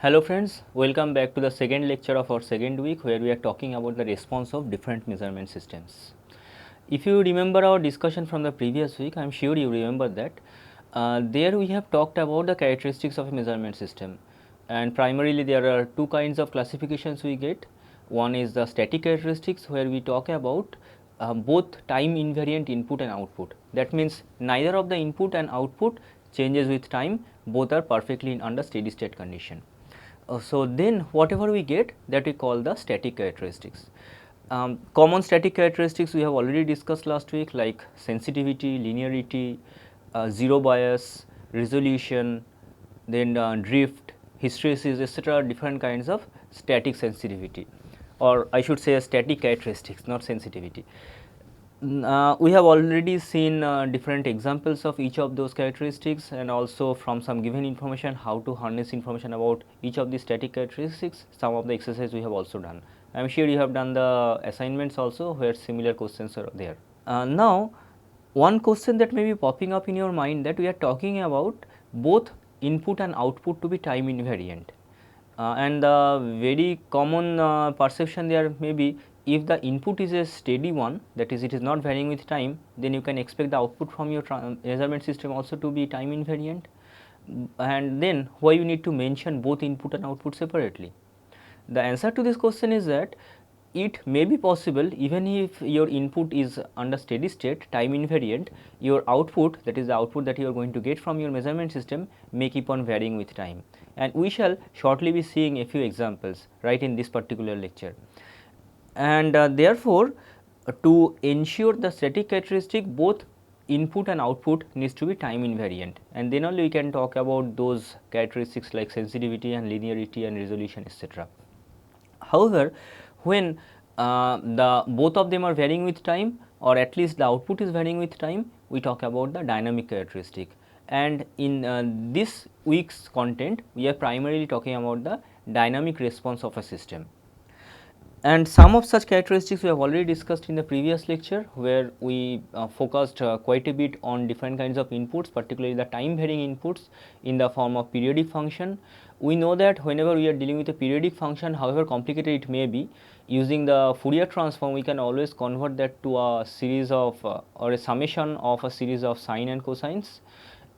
Hello friends, welcome back to the second lecture of our second week where we are talking about the response of different measurement systems. If you remember our discussion from the previous week, I am sure you remember that. There we have talked about the characteristics of a measurement system, and primarily there are two kinds of classifications we get. One is the static characteristics where we talk about both time invariant input and output. That means neither of the input and output changes with time, both are perfectly in under steady state condition. So then whatever we get, that we call the static characteristics. Common static characteristics we have already discussed last week, like sensitivity, linearity, zero bias, resolution, then drift, hysteresis, etc. different kinds of static sensitivity, or I should say static characteristics, not sensitivity. We have already seen different examples of each of those characteristics, and also from some given information how to harness information about each of the static characteristics. Some of the exercises we have also done. I am sure you have done the assignments also where similar questions are there. Now, one question that may be popping up in your mind, that we are talking about both input and output to be time invariant. And the very common perception there may be, if the input is a steady one, that is it is not varying with time, then you can expect the output from your measurement system also to be time invariant. And then why you need to mention both input and output separately? The answer to this question is that it may be possible, even if your input is under steady state time invariant, your output, that is the output that you are going to get from your measurement system, may keep on varying with time, and we shall shortly be seeing a few examples right in this particular lecture. And therefore, to ensure the static characteristic, both input and output needs to be time invariant, and then only we can talk about those characteristics like sensitivity and linearity and resolution, etc. However, when the both of them are varying with time, or at least the output is varying with time, we talk about the dynamic characteristic. And in this week's content, we are primarily talking about the dynamic response of a system. And some of such characteristics we have already discussed in the previous lecture, where we focused quite a bit on different kinds of inputs, particularly the time varying inputs in the form of periodic function. We know that whenever we are dealing with a periodic function, however complicated it may be, using the Fourier transform we can always convert that to a series of or a summation of a series of sine and cosines,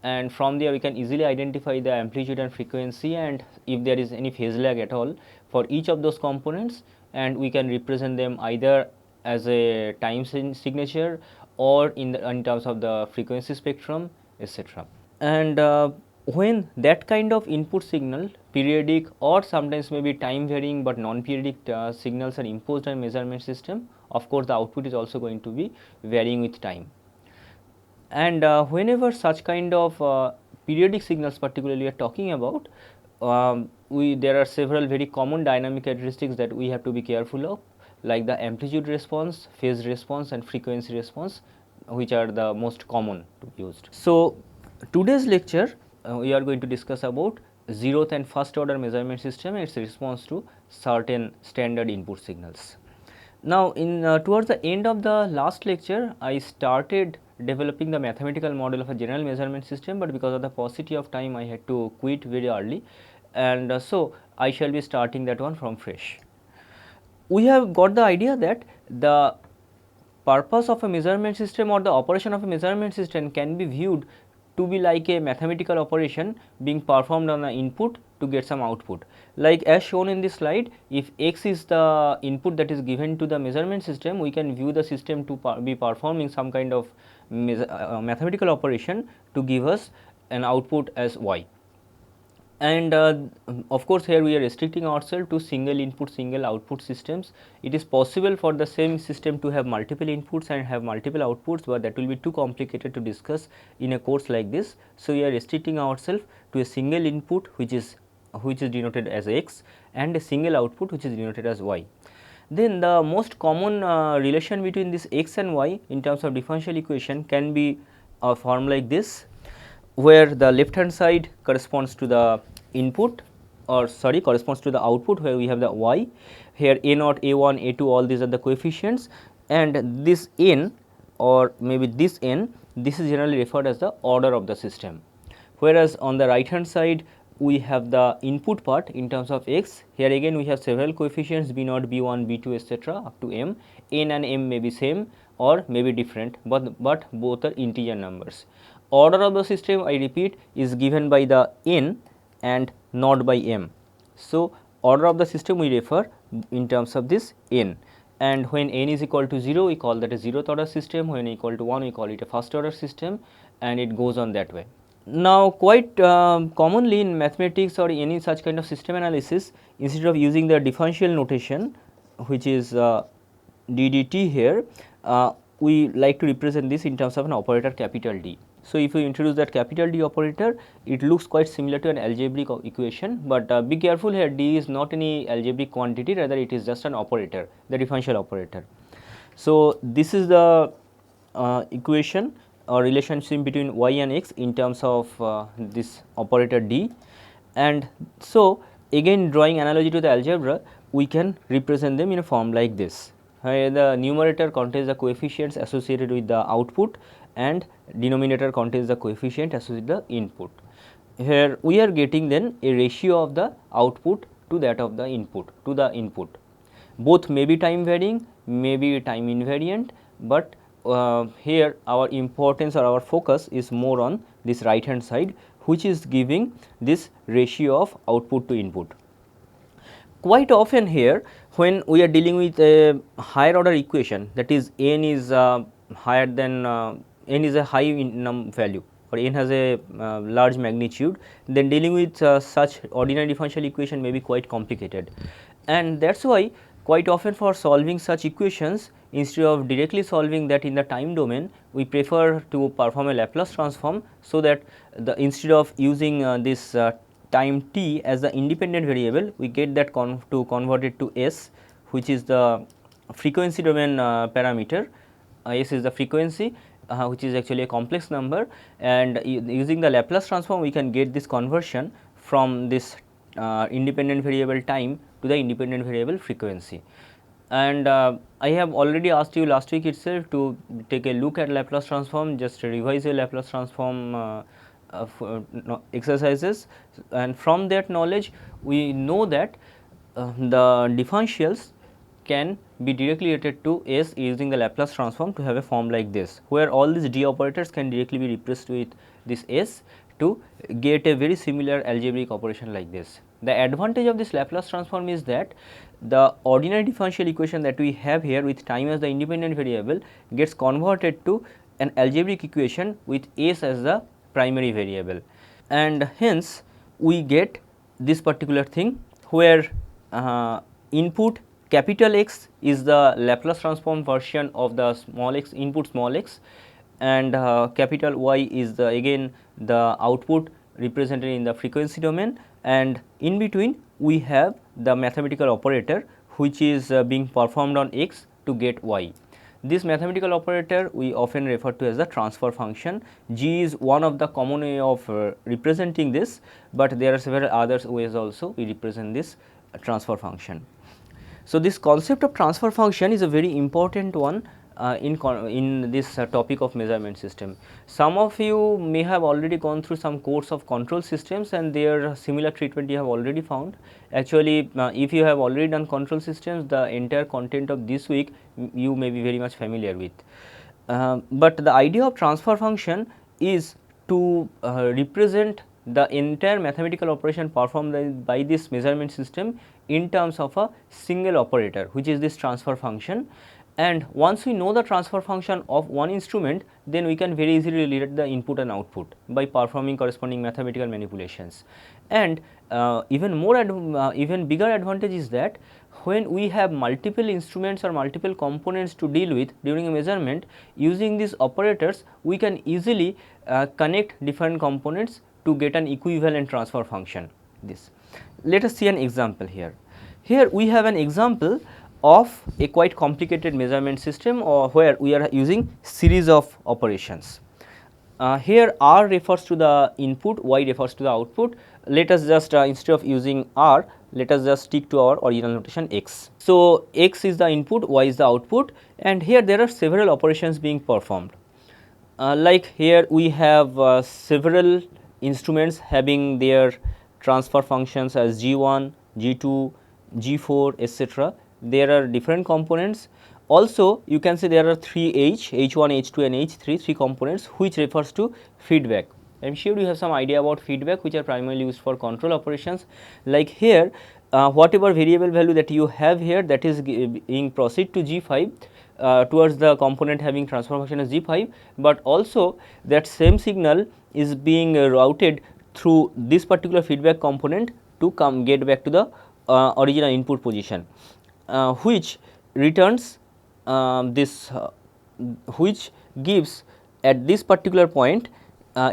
and from there we can easily identify the amplitude and frequency, and if there is any phase lag at all for each of those components, and we can represent them either as a time signature or in terms of the frequency spectrum, etc. And when that kind of input signal, periodic or sometimes maybe time varying but non-periodic signals are imposed on measurement system, of course the output is also going to be varying with time. And whenever such kind of periodic signals particularly we are talking about, there are several very common dynamic characteristics that we have to be careful of, like the amplitude response, phase response and frequency response, which are the most common to be used. So, today's lecture we are going to discuss about zeroth and first order measurement system and its response to certain standard input signals. Now, in towards the end of the last lecture, I started developing the mathematical model of a general measurement system, but because of the paucity of time I had to quit very early, and so I shall be starting that one from fresh. We have got the idea that the purpose of a measurement system or the operation of a measurement system can be viewed to be like a mathematical operation being performed on the input to get some output. Like as shown in this slide, if x is the input that is given to the measurement system, we can view the system to be performing some kind of mathematical operation to give us an output as y. And of course, here we are restricting ourselves to single input single output systems. It is possible for the same system to have multiple inputs and have multiple outputs, but that will be too complicated to discuss in a course like this. So, we are restricting ourselves to a single input which is denoted as x, and a single output which is denoted as y. Then the most common relation between this x and y in terms of differential equation can be a form like this, where the left hand side corresponds to the input, or sorry, corresponds to the output, where we have the y. Here a naught, a1, a2, all these are the coefficients, and this n or maybe this n, this is generally referred as the order of the system. Whereas on the right hand side, we have the input part in terms of x. Here again we have several coefficients b0, b1, b2 etc. up to m. N and m may be same or may be different, but both are integer numbers. Order of the system, I repeat, is given by the n and not by m. So, order of the system we refer in terms of this n, and when n is equal to 0 we call that a zeroth order system, when equal to 1 we call it a first order system, and it goes on that way. Now, quite commonly in mathematics or any such kind of system analysis, instead of using the differential notation which is ddt here, we like to represent this in terms of an operator capital D. So, if you introduce that capital D operator, it looks quite similar to an algebraic equation, but be careful here, D is not any algebraic quantity, rather it is just an operator, the differential operator. So, this is the equation or relationship between y and x in terms of this operator D. And so, again drawing analogy to the algebra, we can represent them in a form like this, where the numerator contains the coefficients associated with the output and denominator contains the coefficient associated with the input. Here we are getting then a ratio of the output to that of the input to the input. Both may be time varying, may be time invariant, but here our importance or our focus is more on this right hand side, which is giving this ratio of output to input. Quite often here, when we are dealing with a higher order equation, that is n is higher than n is a high value or n has a large magnitude, then dealing with such ordinary differential equation may be quite complicated, and that is why quite often for solving such equations, instead of directly solving that in the time domain, we prefer to perform a Laplace transform, so that the instead of using this time t as the independent variable, we get that to convert it to s, which is the frequency domain parameter. S is the frequency, which is actually a complex number, and using the Laplace transform we can get this conversion from this independent variable time to the independent variable frequency. And I have already asked you last week itself to take a look at Laplace transform, just revise your Laplace transform exercises, and from that knowledge we know that the differentials can be directly related to S using the Laplace transform to have a form like this, where all these D operators can directly be replaced with this S to get a very similar algebraic operation like this. The advantage of this Laplace transform is that the ordinary differential equation that we have here with time as the independent variable gets converted to an algebraic equation with S as the primary variable, and hence we get this particular thing where input capital X is the Laplace transform version of the small x input small x, and capital Y is the again the output represented in the frequency domain, and in between we have the mathematical operator which is being performed on x to get y. This mathematical operator we often refer to as the transfer function. G is one of the common way of representing this, but there are several other ways also we represent this transfer function. So, this concept of transfer function is a very important one in this topic of measurement system. Some of you may have already gone through some course of control systems, and their similar treatment you have already found. Actually, if you have already done control systems, the entire content of this week you may be very much familiar with. But the idea of transfer function is to represent the entire mathematical operation performed by this measurement system in terms of a single operator, which is this transfer function. And once we know the transfer function of one instrument, then we can very easily relate the input and output by performing corresponding mathematical manipulations. And even bigger advantage is that when we have multiple instruments or multiple components to deal with during a measurement, using these operators we can easily connect different components to get an equivalent transfer function. Let us see an example here. Here we have an example of a quite complicated measurement system, or where we are using series of operations. Here R refers to the input, Y refers to the output. Let us just instead of using R, let us just stick to our original notation X. So, X is the input, Y is the output, and here there are several operations being performed. Like here we have several instruments having their transfer functions as g1, g2, g4, etc. There are different components. Also you can say there are 3 h1, h2 and h3, 3 components which refers to feedback. I am sure you have some idea about feedback, which are primarily used for control operations. Like here, whatever variable value that you have here, that is being proceed to g5 towards the component having transfer function as g5, but also that same signal is being routed through this particular feedback component to come get back to the original input position, which returns this which gives at this particular point,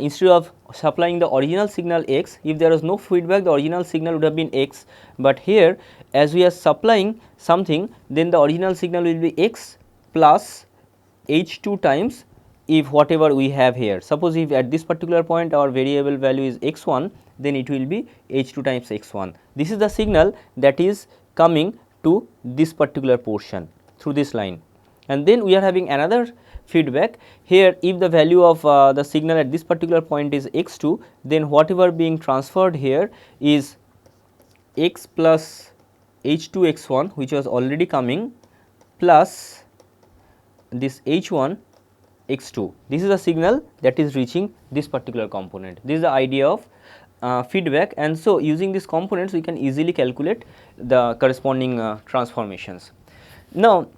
instead of supplying the original signal x, if there was no feedback, the original signal would have been x, but here as we are supplying something, then the original signal will be x plus h2 times if whatever we have here. Suppose if at this particular point our variable value is x1, then it will be h2 times x1. This is the signal that is coming to this particular portion through this line. And then we are having another feedback here. If the value of the signal at this particular point is x2, then whatever being transferred here is x plus h2 x1, which was already coming, plus this h1 x2. This is the signal that is reaching this particular component. This is the idea of feedback, and so using these components we can easily calculate the corresponding transformations. Now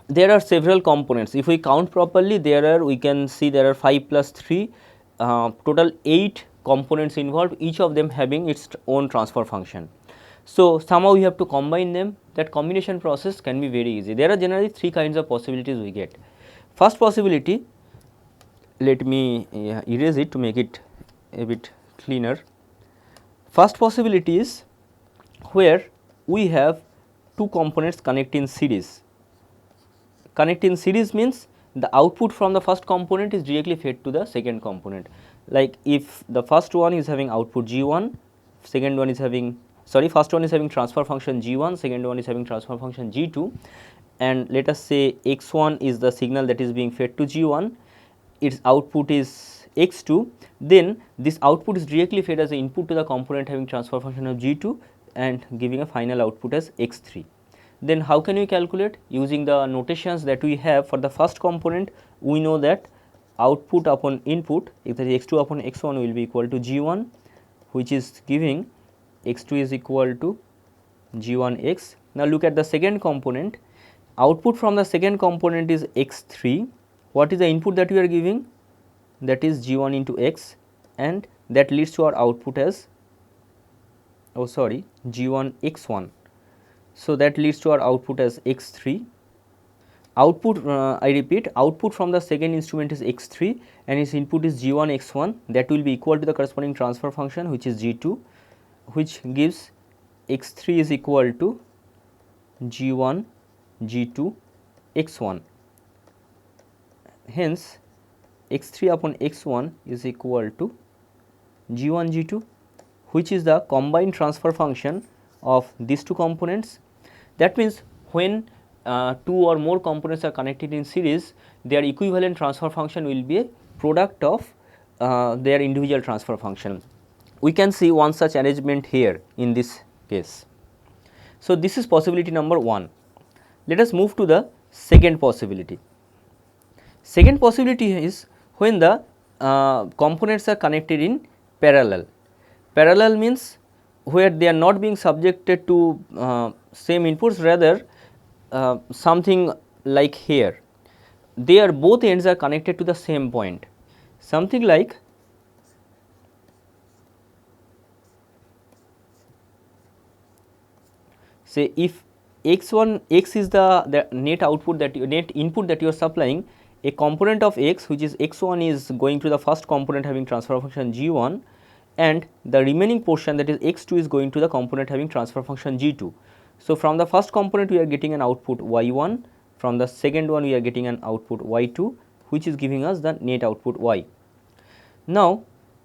there are several components. If we count properly, we can see there are 5 plus 3, total 8 components involved, each of them having its own transfer function. So somehow we have to combine them. That combination process can be very easy. There are generally 3 kinds of possibilities we get. First possibility, let me erase it to make it a bit cleaner. First possibility is where we have 2 components connect in series. Connect in series means the output from the first component is directly fed to the second component. Like if the first one is having output g1, second one is having, first one is having transfer function g1, second one is having transfer function g2, and let us say x1 is the signal that is being fed to g1, its output is x2, then this output is directly fed as an input to the component having transfer function of g2 and giving a final output as x3. Then how can we calculate? Using the notations that we have for the first component, we know that output upon input, if that is x2 upon x1, will be equal to g1, which is giving x2 is equal to g1x. Now look at the second component. Output from the second component is x3. What is the input that we are giving? That is g1 into x, and that leads to our output as g1 x1. So that leads to our output as x3. Output, I repeat, output from the second instrument is x3 and its input is g1 x1. That will be equal to the corresponding transfer function, which is g2, which gives x3 is equal to g1 g2 x1. Hence x3 upon x1 is equal to g1 g2, which is the combined transfer function of these 2 components. That means when 2 or more components are connected in series, their equivalent transfer function will be a product of their individual transfer function. We can see one such arrangement here in this case. So this is possibility number 1. Let us move to the second possibility. Second possibility is when the components are connected in parallel. Parallel means where they are not being subjected to same inputs, rather something like here, their both ends are connected to the same point, something like say if x1 x is the net output that net input that you are supplying, a component of x, which is x1, is going to the first component having transfer function g1, and the remaining portion, that is x2, is going to the component having transfer function g2. So from the first component we are getting an output y1, from the second one we are getting an output y2, which is giving us the net output y. Now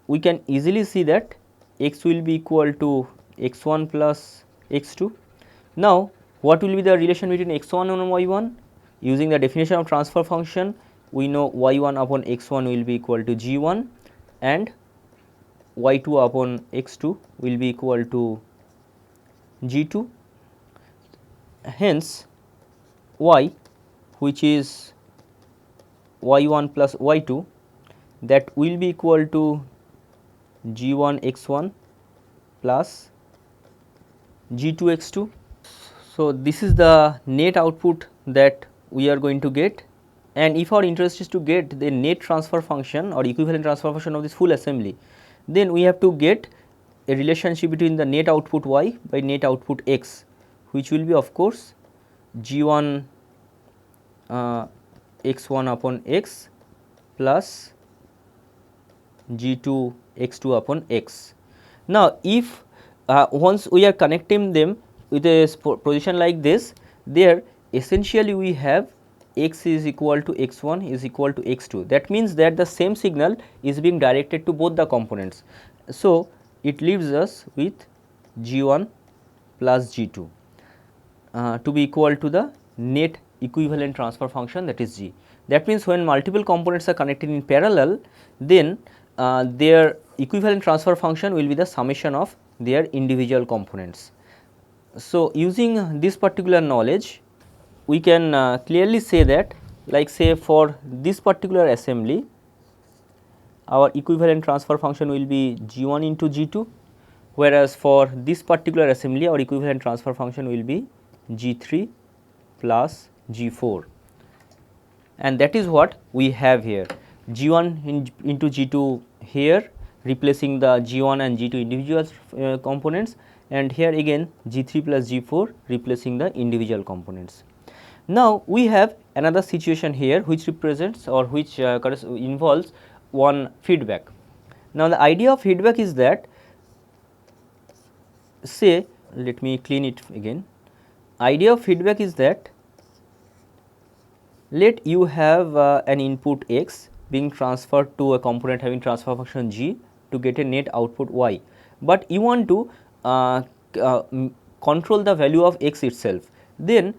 we can easily see that x will be equal to x1 plus x2. Now what will be the relation between x1 and y1? Using the definition of transfer function, we know y1 upon x1 will be equal to g1, and y2 upon x2 will be equal to g2. Hence, y, which is y1 plus y2, that will be equal to g1 x1 plus g2 x2. So, this is the net output that we are going to get, and if our interest is to get the net transfer function or equivalent transfer function of this full assembly, then we have to get a relationship between the net output y by net output x, which will be of course g1 x1 upon x plus g2 x2 upon x. Now, if once we are connecting them with a position like this, there essentially we have x is equal to x1 is equal to x2. That means that the same signal is being directed to both the components. So, it leaves us with g1 plus g2 to be equal to the net equivalent transfer function, that is g. That means, when multiple components are connected in parallel, then their equivalent transfer function will be the summation of their individual components. So, using this particular knowledge, we can clearly say that, like say for this particular assembly, our equivalent transfer function will be g1 into g2, whereas for this particular assembly our equivalent transfer function will be g3 plus g4, and that is what we have here, g1 into g2 here replacing the g1 and g2 individual components, and here again g3 plus g4 replacing the individual components. Now, we have another situation here which represents or which involves one feedback. Now, the idea of feedback is that, say, let me clean it again. Idea of feedback is that, let you have an input x being transferred to a component having transfer function g to get a net output y, but you want to control the value of x itself. Then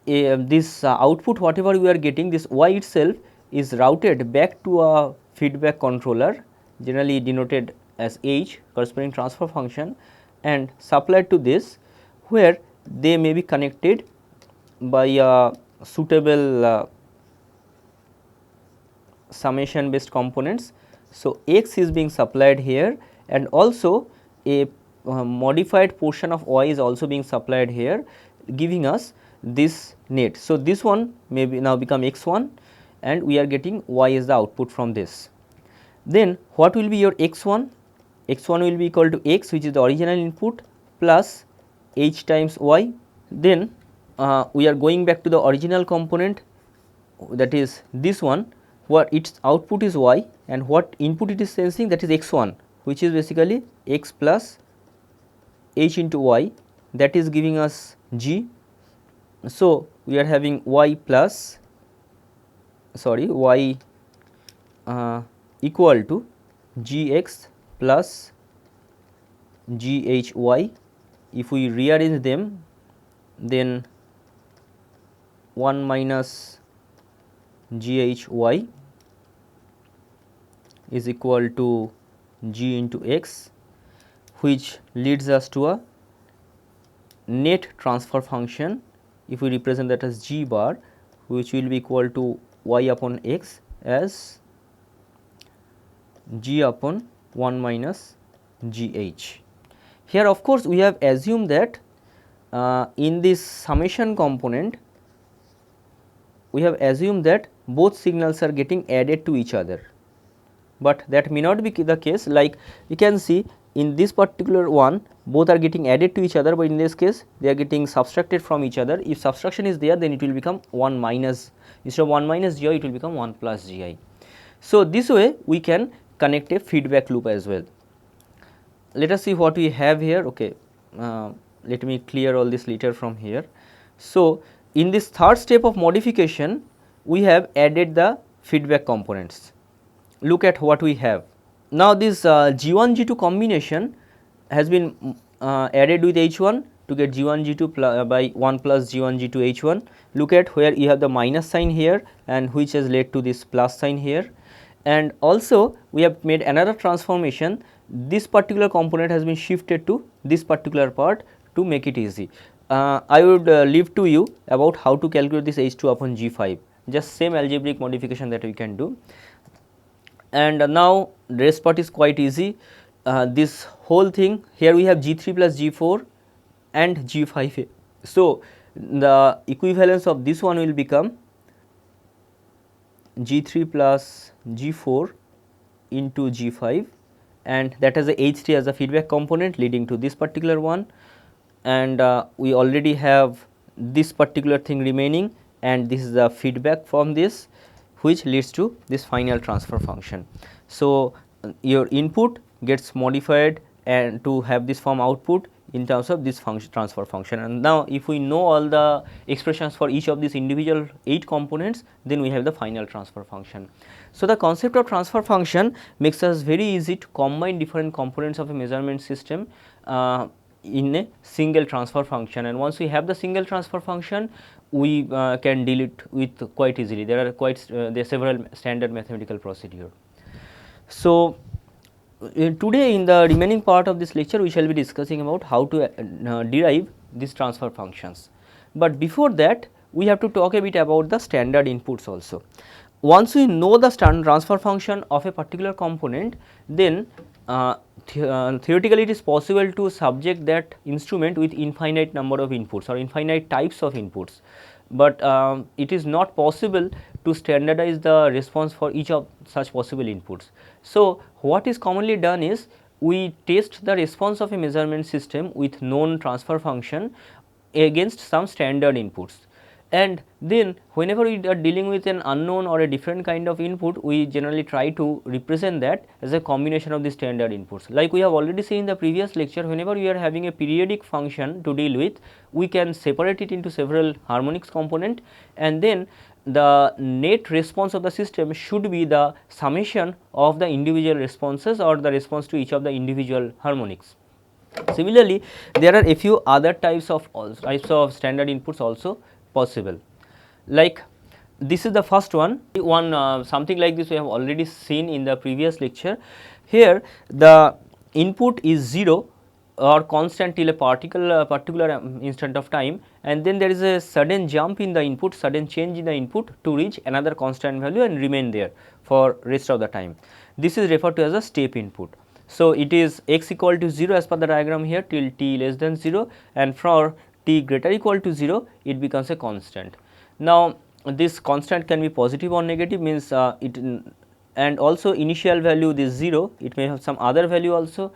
this output whatever we are getting, this y itself is routed back to a feedback controller, generally denoted as h, corresponding transfer function, and supplied to this, where they may be connected by a suitable summation based components. So, x is being supplied here, and also a modified portion of y is also being supplied here, giving us this net. So, this one may be now become x1, and we are getting y as the output from this. Then what will be your x1? x1 will be equal to x, which is the original input, plus h times y. Then we are going back to the original component, that is this one, where its output is y, and what input it is sensing, that is x1, which is basically x plus h into y, that is giving us g. So, we are having y plus y equal to gx plus ghy. If we rearrange them, then 1 minus ghy is equal to g into x, which leads us to a net transfer function, if we represent that as g bar, which will be equal to y upon x as g upon 1 minus gh. Here of course, we have assumed that in this summation component, we have assumed that both signals are getting added to each other, but that may not be the case. Like you can see in this particular one, both are getting added to each other, but in this case they are getting subtracted from each other. If subtraction is there, then it will become 1 minus, instead of 1 minus gi, it will become 1 plus gi. So, this way we can connect a feedback loop as well. Let us see what we have here. Okay, let me clear all this later from here. So, in this third step of modification, we have added the feedback components. Look at what we have. Now, this G1 G2 combination has been added with H1 to get G1 G2 by 1 plus G1 G2 H1. Look at where you have the minus sign here, and which has led to this plus sign here. And also we have made another transformation this particular component has been shifted to this particular part to make it easy. I would leave to you about how to calculate this H2 upon G5, just same algebraic modification that we can do. And now the rest part is quite easy. This whole thing here we have G3 plus G4 and G5. So, the equivalence of this one will become G3 plus G4 into G5, and that has a H3 as a feedback component leading to this particular one, and we already have this particular thing remaining, and this is the feedback from this which leads to this final transfer function. So, your input gets modified and to have this form output in terms of this function transfer function. And now if we know all the expressions for each of these individual 8 components, then we have the final transfer function. So, the concept of transfer function makes us very easy to combine different components of a measurement system in a single transfer function, and once we have the single transfer function, we can deal it with quite easily. There are several standard mathematical procedure. So, today in the remaining part of this lecture we shall be discussing about how to derive these transfer functions. But before that we have to talk a bit about the standard inputs also. Once we know the standard transfer function of a particular component, then theoretically it is possible to subject that instrument with infinite number of inputs or infinite types of inputs, but it is not possible to standardize the response for each of such possible inputs. So, what is commonly done is we test the response of a measurement system with known transfer function against some standard inputs, and then whenever we are dealing with an unknown or a different kind of input, we generally try to represent that as a combination of the standard inputs. Like we have already seen in the previous lecture, whenever we are having a periodic function to deal with, we can separate it into several harmonics component, and then the net response of the system should be the summation of the individual responses or the response to each of the individual harmonics. Similarly, there are a few other types of standard inputs also possible. Like this is the first one, something like this we have already seen in the previous lecture. Here the input is 0 or constant till a particular instant of time, and then there is a sudden jump in the input, sudden change in the input to reach another constant value and remain there for rest of the time. This is referred to as a step input. So, it is x equal to 0 as per the diagram here till t less than 0, and for t greater equal to 0 it becomes a constant. Now, this constant can be positive or negative, means and also initial value this 0, it may have some other value also,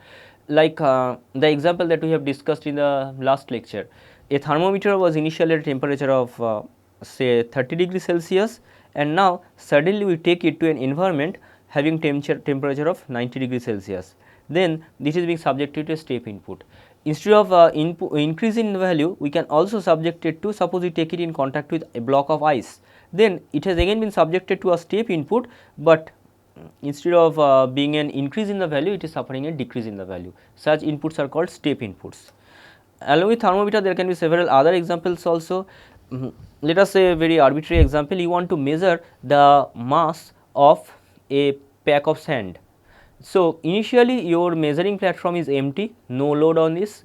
like the example that we have discussed in the last lecture. A thermometer was initially at a temperature of say 30 degrees Celsius, and now suddenly we take it to an environment having temperature of 90 degrees Celsius. Then this is being subjected to a step input. Instead of increase in value, we can also subject it to, suppose we take it in contact with a block of ice, then it has again been subjected to a step input, but instead of being an increase in the value, it is suffering a decrease in the value. Such inputs are called step inputs. Along with thermometer, there can be several other examples also. Let us say a very arbitrary example, you want to measure the mass of a pack of sand. So, initially your measuring platform is empty, no load on this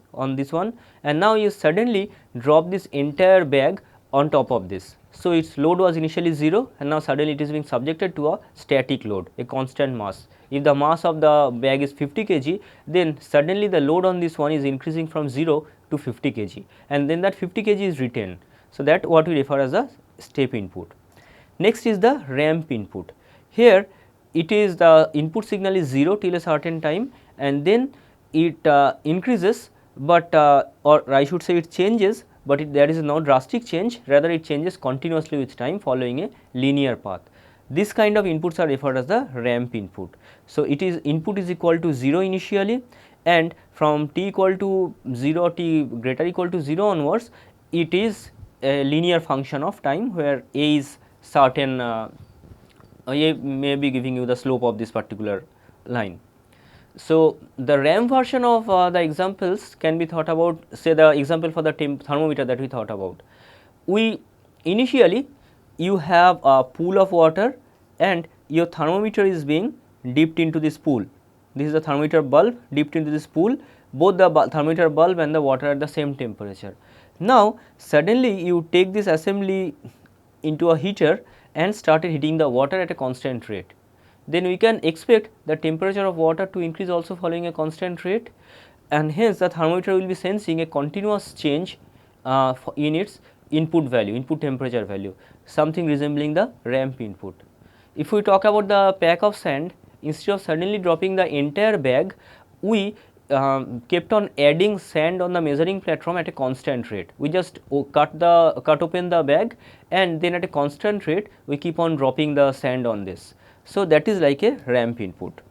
one, and now you suddenly drop this entire bag on top of this. So, its load was initially 0, and now suddenly it is being subjected to a static load, a constant mass. If the mass of the bag is 50 kg, then suddenly the load on this one is increasing from 0 to 50 kg, and then that 50 kg is retained. So, that what we refer as a step input. Next is the ramp input. Here it is the input signal is 0 till a certain time, and then it increases, but or I should say it changes, but there is no drastic change, rather it changes continuously with time following a linear path. This kind of inputs are referred as the ramp input. So, it is input is equal to 0 initially, and from t equal to 0, t greater equal to 0 onwards, it is a linear function of time where a is certain A may be giving you the slope of this particular line. So, the ramp version of the examples can be thought about, say the example for the thermometer that we thought about. We initially you have a pool of water and your thermometer is being dipped into this pool. this is the thermometer bulb dipped into this pool, both the thermometer bulb and the water at the same temperature. Now suddenly you take this assembly into a heater and started heating the water at a constant rate. Then we can expect the temperature of water to increase also following a constant rate, and hence the thermometer will be sensing a continuous change in its input value, input temperature value, something resembling the ramp input. If we talk about the pack of sand, instead of suddenly dropping the entire bag, we kept on adding sand on the measuring platform at a constant rate. We just cut open the bag, and then at a constant rate we keep on dropping the sand on this. So that is like a ramp input.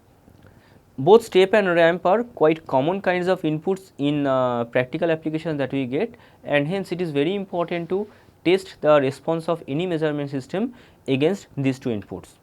Both step and ramp are quite common kinds of inputs in practical applications that we get, and hence it is very important to test the response of any measurement system against these two inputs.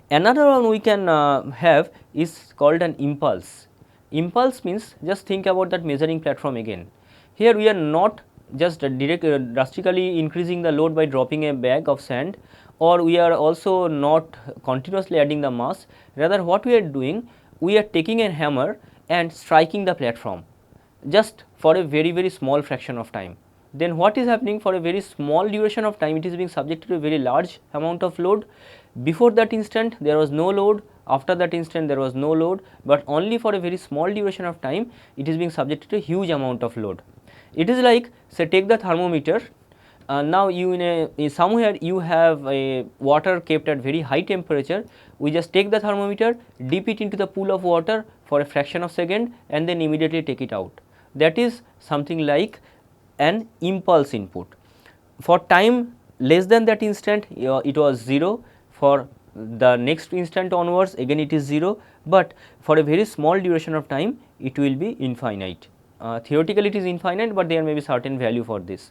Another one we can have is called an impulse. Impulse means, just think about that measuring platform again. Here we are not just drastically increasing the load by dropping a bag of sand, or we are also not continuously adding the mass. Rather, what we are doing, we are taking a hammer and striking the platform just for a very small fraction of time. Then what is happening, for a very small duration of time it is being subjected to a very large amount of load. Before that instant there was no load, after that instant there was no load, but only for a very small duration of time it is being subjected to a huge amount of load. It is like, say, take the thermometer. Now you in somewhere you have a water kept at very high temperature. We just take the thermometer, dip it into the pool of water for a fraction of second, and then immediately take it out. That is something like an impulse input. For time less than that instant it was 0, for the next instant onwards again it is 0, but for a very small duration of time it will be infinite. Theoretically it is infinite, but there may be certain value for this.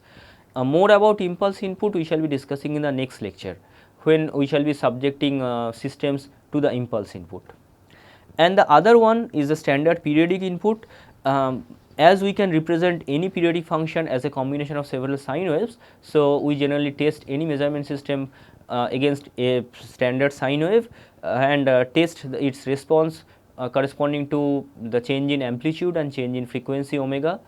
More about impulse input we shall be discussing in the next lecture, when we shall be subjecting systems to the impulse input. And the other one is the standard periodic input. As we can represent any periodic function as a combination of several sine waves, so we generally test any measurement system against a standard sine wave and test its response corresponding to the change in amplitude and change in frequency omega.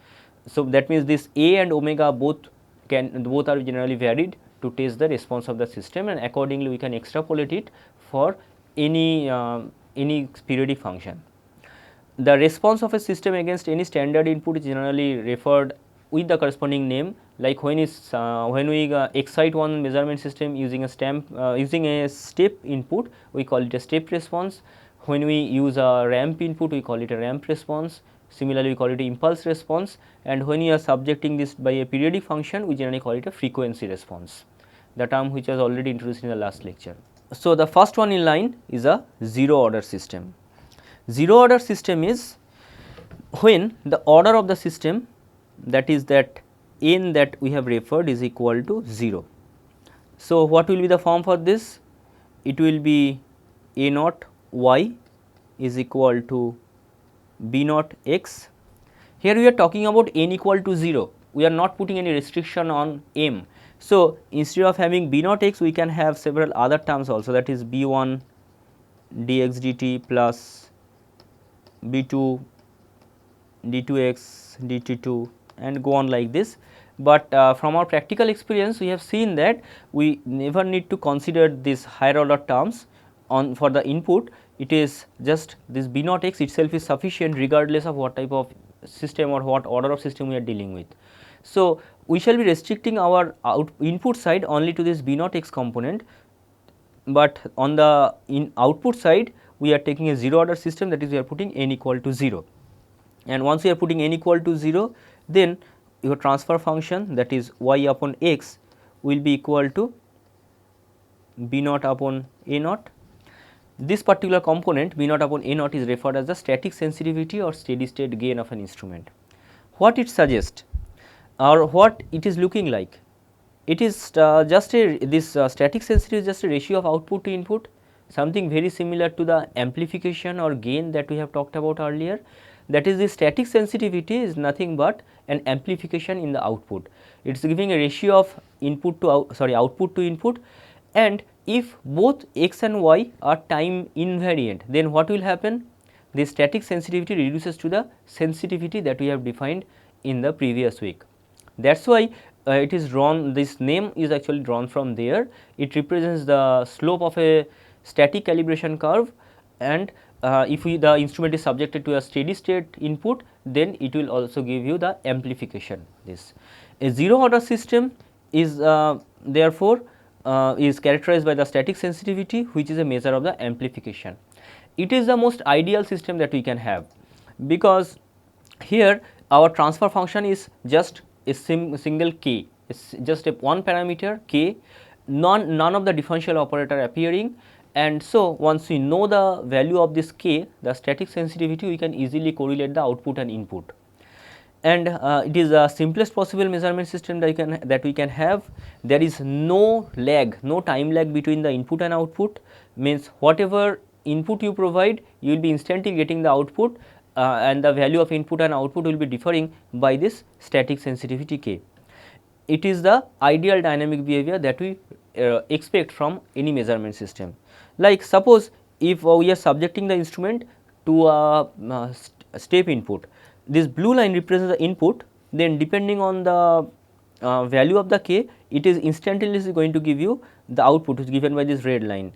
So that means this A and omega both are generally varied to test the response of the system, and accordingly we can extrapolate it for any periodic function. The response of a system against any standard input is generally referred with the corresponding name, like when we excite one measurement system using a step input, we call it a step response. When we use a ramp input, we call it a ramp response. Similarly, we call it impulse response, and when you are subjecting this by a periodic function, we generally call it a frequency response, the term which was already introduced in the last lecture. So the first one in line is a zero order system. Zero order system is when the order of the system, that is that n that we have referred, is equal to 0. So what will be the form for this? It will be A naught y is equal to B naught x. Here we are talking about n equal to 0, we are not putting any restriction on m. So instead of having B naught x, we can have several other terms also, that is B1 dx dt plus B2 d2x dt2 and go on like this. But from our practical experience we have seen that we never need to consider these higher order terms on for the input. It is just this B naught x itself is sufficient regardless of what type of system or what order of system we are dealing with. So we shall be restricting our input side only to this B naught x component, but on the output side we are taking a zero order system, that is we are putting n equal to 0, and once we are putting n equal to 0, then your transfer function, that is y upon x, will be equal to B naught upon A naught. This particular component B naught upon A naught is referred as the static sensitivity or steady state gain of an instrument. What it suggests or what it is looking like? It is just static sensitivity is just a ratio of output to input, something very similar to the amplification or gain that we have talked about earlier. That is, the static sensitivity is nothing but an amplification in the output. It is giving a ratio of output to input, and if both x and y are time invariant, then what will happen? the static sensitivity reduces to the sensitivity that we have defined in the previous week. That is why it is drawn, this name is actually drawn from there. It represents the slope of a static calibration curve, and if the instrument is subjected to a steady state input, then it will also give you the amplification. This a zero order system is therefore is characterized by the static sensitivity, which is a measure of the amplification. It is the most ideal system that we can have, because here our transfer function is just a single k, it's just a one parameter k, none of the differential operator appearing, and so once we know the value of this k, the static sensitivity, we can easily correlate the output and input. And it is the simplest possible measurement system that we can have. There is no lag, no time lag between the input and output, means whatever input you provide, you will be instantly getting the output, and the value of input and output will be differing by this static sensitivity k. It is the ideal dynamic behavior that we expect from any measurement system. Like suppose if we are subjecting the instrument to a step input, this blue line represents the input, then depending on the value of the k, it is instantaneously going to give you the output, which is given by this red line.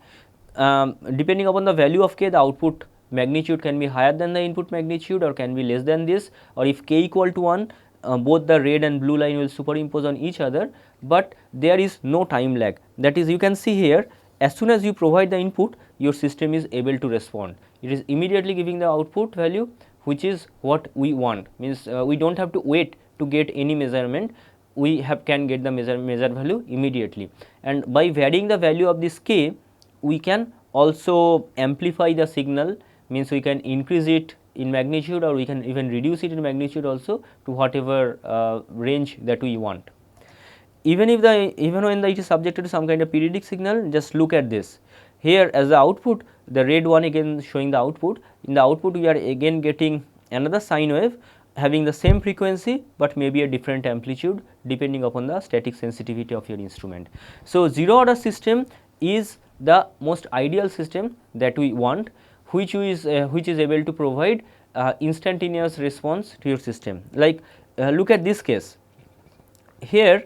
Depending upon the value of k, the output magnitude can be higher than the input magnitude or can be less than this, or if k equal to 1, both the red and blue line will superimpose on each other, but there is no time lag. That is, you can see here, as soon as you provide the input, your system is able to respond. It is immediately giving the output value, which is what we want, means we do not have to wait to get any measurement, we can get the measured value immediately. And by varying the value of this k, we can also amplify the signal, means we can increase it in magnitude or we can even reduce it in magnitude also to whatever range that we want. Even when it is subjected to some kind of periodic signal, just look at this. Here as the output, the red one again showing the output. In the output, we are again getting another sine wave having the same frequency, but maybe a different amplitude depending upon the static sensitivity of your instrument. So, zero order system is the most ideal system that we want, which is able to provide instantaneous response to your system. Like look at this case. Here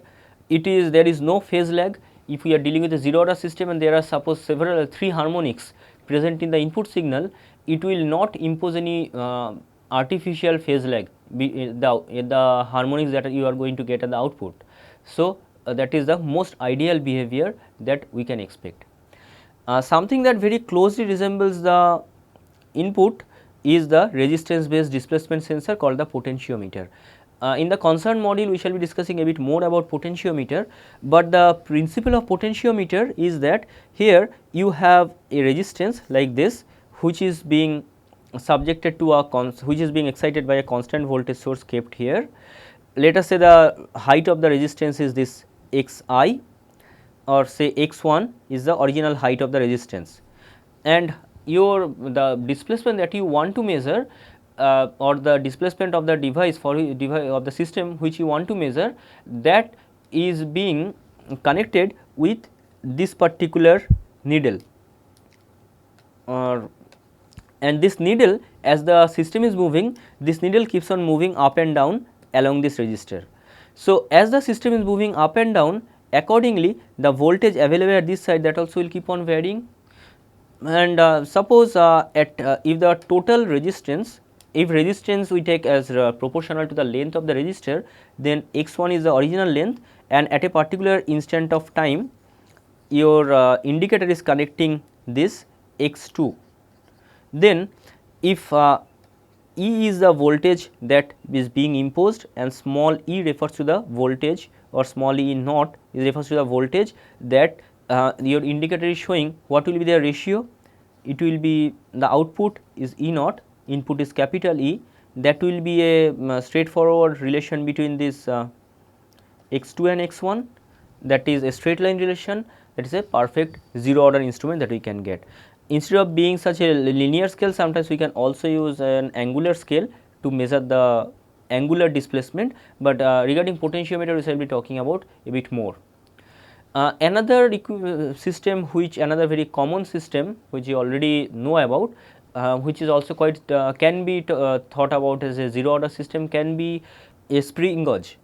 there is no phase lag. If we are dealing with a zero order system and there are suppose three harmonics present in the input signal, it will not impose any artificial phase lag the harmonics that you are going to get at the output. So that is the most ideal behavior that we can expect. Something that very closely resembles the input is the resistance based displacement sensor called the potentiometer. In the concerned module, we shall be discussing a bit more about potentiometer, but the principle of potentiometer is that here you have a resistance like this, which is being subjected to which is being excited by a constant voltage source kept here. Let us say the height of the resistance is this xi, or say x1 is the original height of the resistance, and the displacement that you want to measure or the displacement of the device of the system which you want to measure, that is being connected with this particular needle, and this needle, as the system is moving, this needle keeps on moving up and down along this resistor. So as the system is moving up and down, accordingly the voltage available at this side, that also will keep on varying. And suppose if the total resistance, if resistance we take as proportional to the length of the resistor, then x1 is the original length, and at a particular instant of time your indicator is connecting this x2. Then if E is the voltage that is being imposed and small e refers to the voltage, or small e naught is refers to the voltage that your indicator is showing, what will be the ratio? It will be the output is E naught, input is capital E, that will be a straightforward relation between this x2 and x1, that is a straight line relation, that is a perfect zero order instrument that we can get. Instead of being such a linear scale, sometimes we can also use an angular scale to measure the angular displacement, but regarding potentiometer we shall be talking about a bit more. Another system, another very common system which you already know about, which is also quite can be thought about as a zero order system, can be a spring gauge,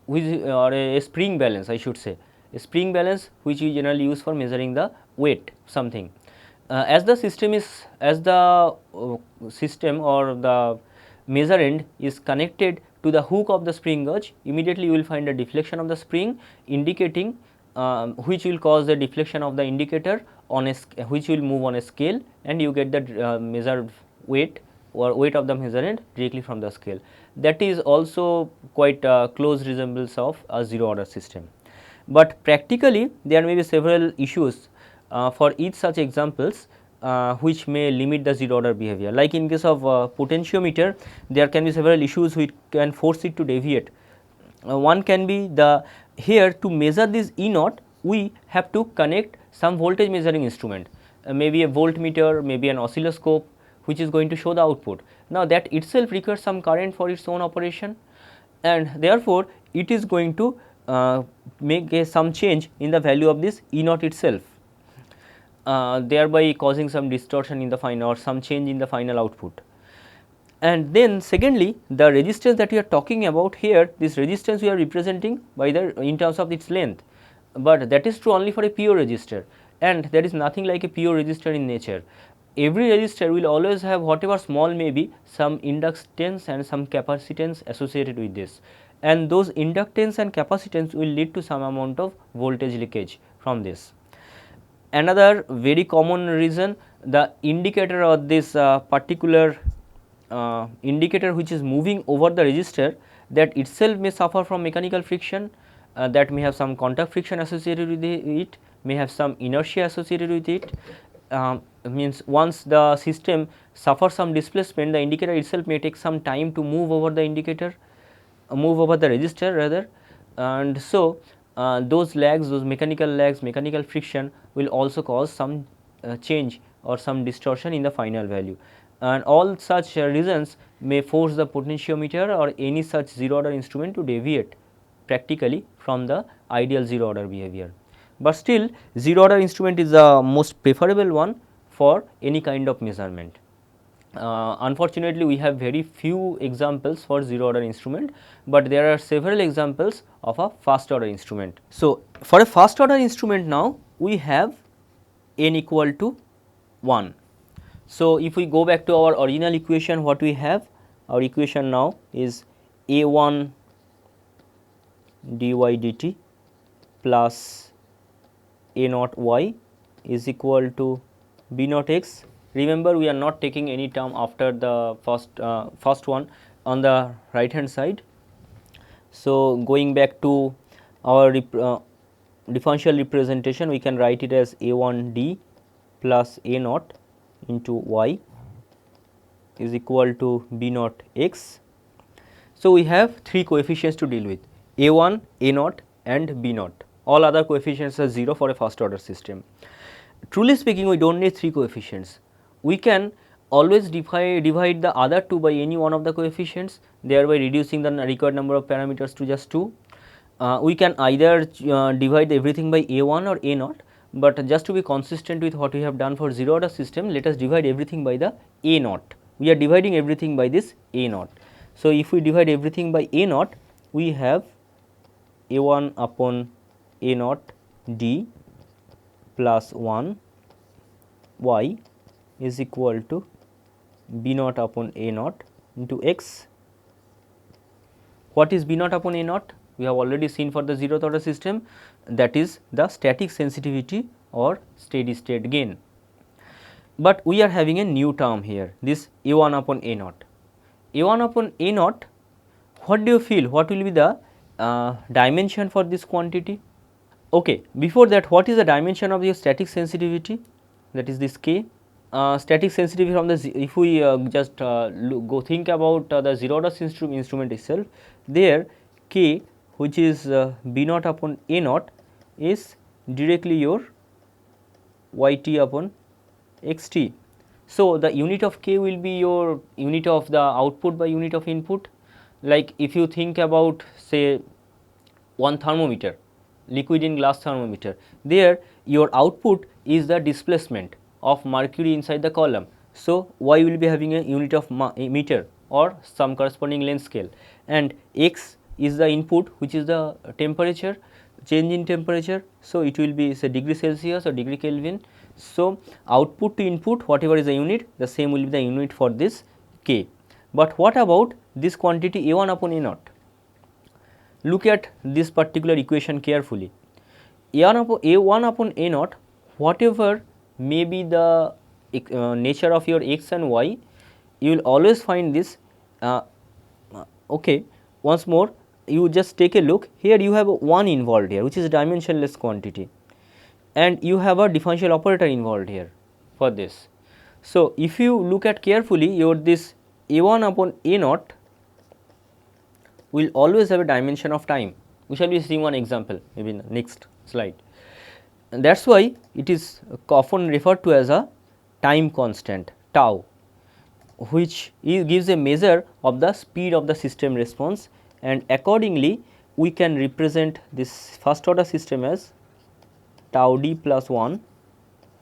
which or a spring balance, I should say, a spring balance which we generally use for measuring the weight something. As the system is, as the system or the measure end is connected to the hook of the spring gauge, immediately you will find a deflection of the spring indicating which will cause the deflection of the indicator on a which will move on a scale, and you get the measured weight or weight of the measure end directly from the scale. That is also quite close resemblance of a zero order system. But practically there may be several issues for each such examples which may limit the zero order behavior. Like in case of potentiometer, there can be several issues which can force it to deviate. One can be the here to measure this E naught, we have to connect some voltage measuring instrument, maybe a voltmeter, maybe an oscilloscope, which is going to show the output. Now, that itself requires some current for its own operation, and therefore, it is going to make some change in the value of this E naught itself, thereby causing some distortion in the final or some change in the final output. And then secondly, the resistance that we are talking about here, this resistance we are representing by the in terms of its length, but that is true only for a pure resistor, and there is nothing like a pure resistor in nature. Every resistor will always have, whatever small may be, some inductance and some capacitance associated with this, and those inductance and capacitance will lead to some amount of voltage leakage from this. Another very common reason, the indicator of this particular indicator which is moving over the resistor, that itself may suffer from mechanical friction, that may have some contact friction associated with it, may have some inertia associated with it. Means once the system suffers some displacement, the indicator itself may take some time to move over the indicator, move over the resistor rather, and so those lags, those mechanical lags, mechanical friction will also cause some change or some distortion in the final value, and all such reasons may force the potentiometer or any such zero order instrument to deviate practically from the ideal zero order behavior. But still, zero order instrument is the most preferable one for any kind of measurement. Unfortunately, we have very few examples for zero order instrument, but there are several examples of a first order instrument. So, for a first order instrument now, we have n equal to 1. So, if we go back to our original equation, what we have, our equation now is A1 dy dt plus A naught y is equal to B naught x. Remember, we are not taking any term after the first one on the right hand side. So, going back to our differential representation, we can write it as A1 d plus A naught into y is equal to B naught x. So, we have three coefficients to deal with, A1, A naught and B naught. All other coefficients are 0 for a first order system. Truly speaking, we do not need three coefficients. We can always divide the other two by any one of the coefficients, thereby reducing the required number of parameters to just 2. We can either divide everything by A1 or A naught, but just to be consistent with what we have done for zero order system, let us divide everything by the A naught. We are dividing everything by this A naught. So, if we divide everything by A naught, we have A1 upon A naught d plus 1 y is equal to B naught upon A naught into x. What is B naught upon A naught? We have already seen for the zeroth order system, that is the static sensitivity or steady state gain. But we are having a new term here, this A1 upon A naught. A1 upon A naught, what do you feel? What will be the dimension for this quantity? Okay, before that, what is the dimension of your static sensitivity? That is this K. Static sensitivity from the, if we just go think about the zero order instrument itself, there K, which is B naught upon A naught, is directly your yt upon xt. So, the unit of K will be your unit of the output by unit of input. Like if you think about, say, one thermometer, liquid in glass thermometer, there your output is the displacement of mercury inside the column. So y will be having a unit of meter or some corresponding length scale, and x is the input, which is the temperature, change in temperature. So it will be say degree Celsius or degree Kelvin. So output to input, whatever is the unit, the same will be the unit for this K. But what about this quantity A1 upon A naught? Look at this particular equation carefully. A1 upon A naught, whatever may be the nature of your x and y, you will always find this. Okay, once more, you just take a look. Here you have 1 involved here, which is a dimensionless quantity, and you have a differential operator involved here for this. So if you look at carefully, your this A1 upon A naught will always have a dimension of time. We shall be seeing one example maybe in the next slide, and that is why it is often referred to as a time constant tau, which gives a measure of the speed of the system response, and accordingly we can represent this first order system as tau d plus 1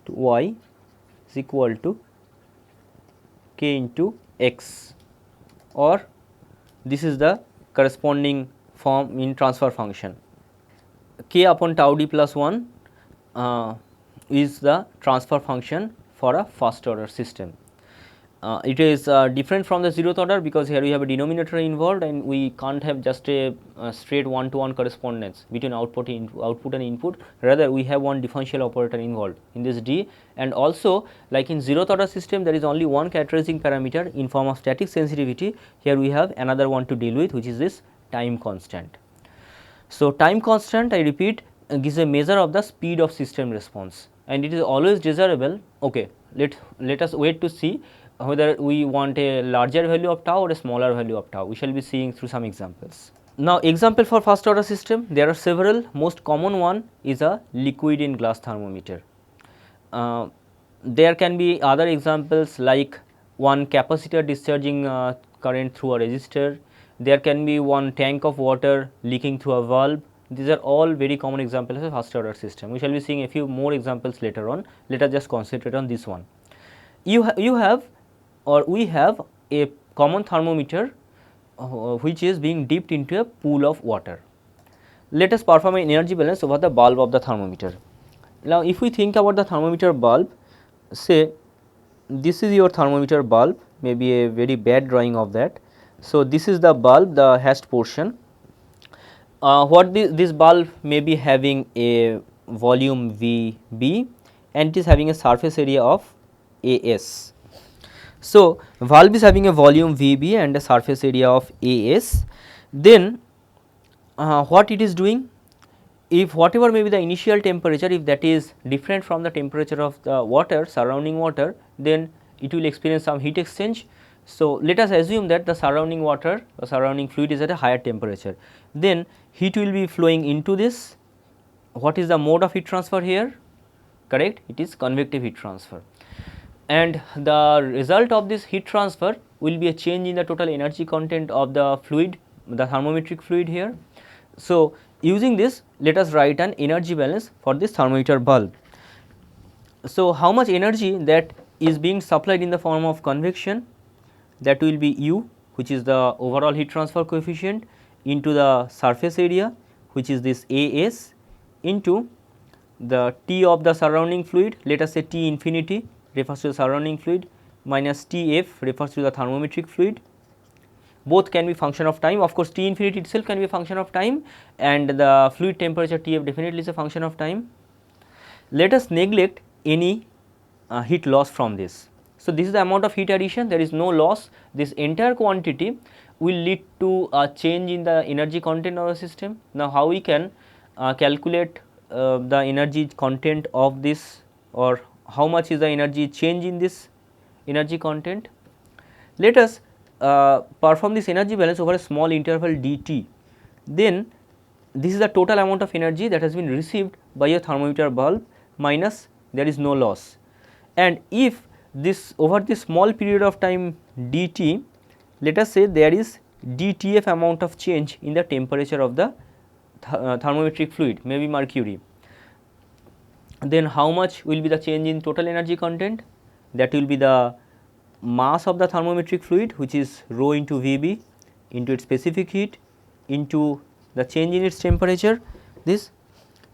to y is equal to k into x, or this is the corresponding form in transfer function. K upon tau d plus 1 is the transfer function for a first order system. It is different from the zeroth order, because here we have a denominator involved and we can't have just a straight one-to-one correspondence between output and input. Rather, we have one differential operator involved in this D, and also like in zeroth order system there is only one characterizing parameter in form of static sensitivity. Here we have another one to deal with, which is this time constant. So time constant, I repeat, gives a measure of the speed of system response, and it is always desirable. Okay, let us wait to see whether we want a larger value of tau or a smaller value of tau. We shall be seeing through some examples. Now example for first order system, there are several. Most common one is a liquid in glass thermometer. There can be other examples like one capacitor discharging current through a resistor. There can be one tank of water leaking through a valve. These are all very common examples of first order system. We shall be seeing a few more examples later on. Let us just concentrate on this one. You have or we have a common thermometer which is being dipped into a pool of water. Let us perform an energy balance over the bulb of the thermometer. Now if we think about the thermometer bulb, say this is your thermometer bulb, maybe a very bad drawing of that. So this is the bulb, the hashed portion. This bulb may be having a volume VB and it is having a surface area of AS. So valve is having a volume VB and a surface area of AS. Then what it is doing, if whatever may be the initial temperature, if that is different from the temperature of the water, surrounding water, then it will experience some heat exchange. So let us assume that the surrounding water or surrounding fluid is at a higher temperature, then heat will be flowing into this. What is the mode of heat transfer here? Correct, it is convective heat transfer, and the result of this heat transfer will be a change in the total energy content of the fluid, the thermometric fluid here. So using this, let us write an energy balance for this thermometer bulb. So how much energy that is being supplied in the form of convection, that will be U, which is the overall heat transfer coefficient, into the surface area, which is this AS, into the T of the surrounding fluid, let us say T infinity refers to the surrounding fluid, minus Tf refers to the thermometric fluid. Both can be function of time. Of course, T infinity itself can be a function of time, and the fluid temperature Tf definitely is a function of time. Let us neglect any heat loss from this. So this is the amount of heat addition, there is no loss. This entire quantity will lead to a change in the energy content of the system. Now how we can calculate the energy content of this, or how much is the energy change in this energy content? Let us perform this energy balance over a small interval dt. Then this is the total amount of energy that has been received by a thermometer bulb, minus there is no loss. And if this over this small period of time dt, let us say there is dTf amount of change in the temperature of the thermometric fluid, maybe mercury, then how much will be the change in total energy content? That will be the mass of the thermometric fluid, which is rho into Vb into its specific heat into the change in its temperature. This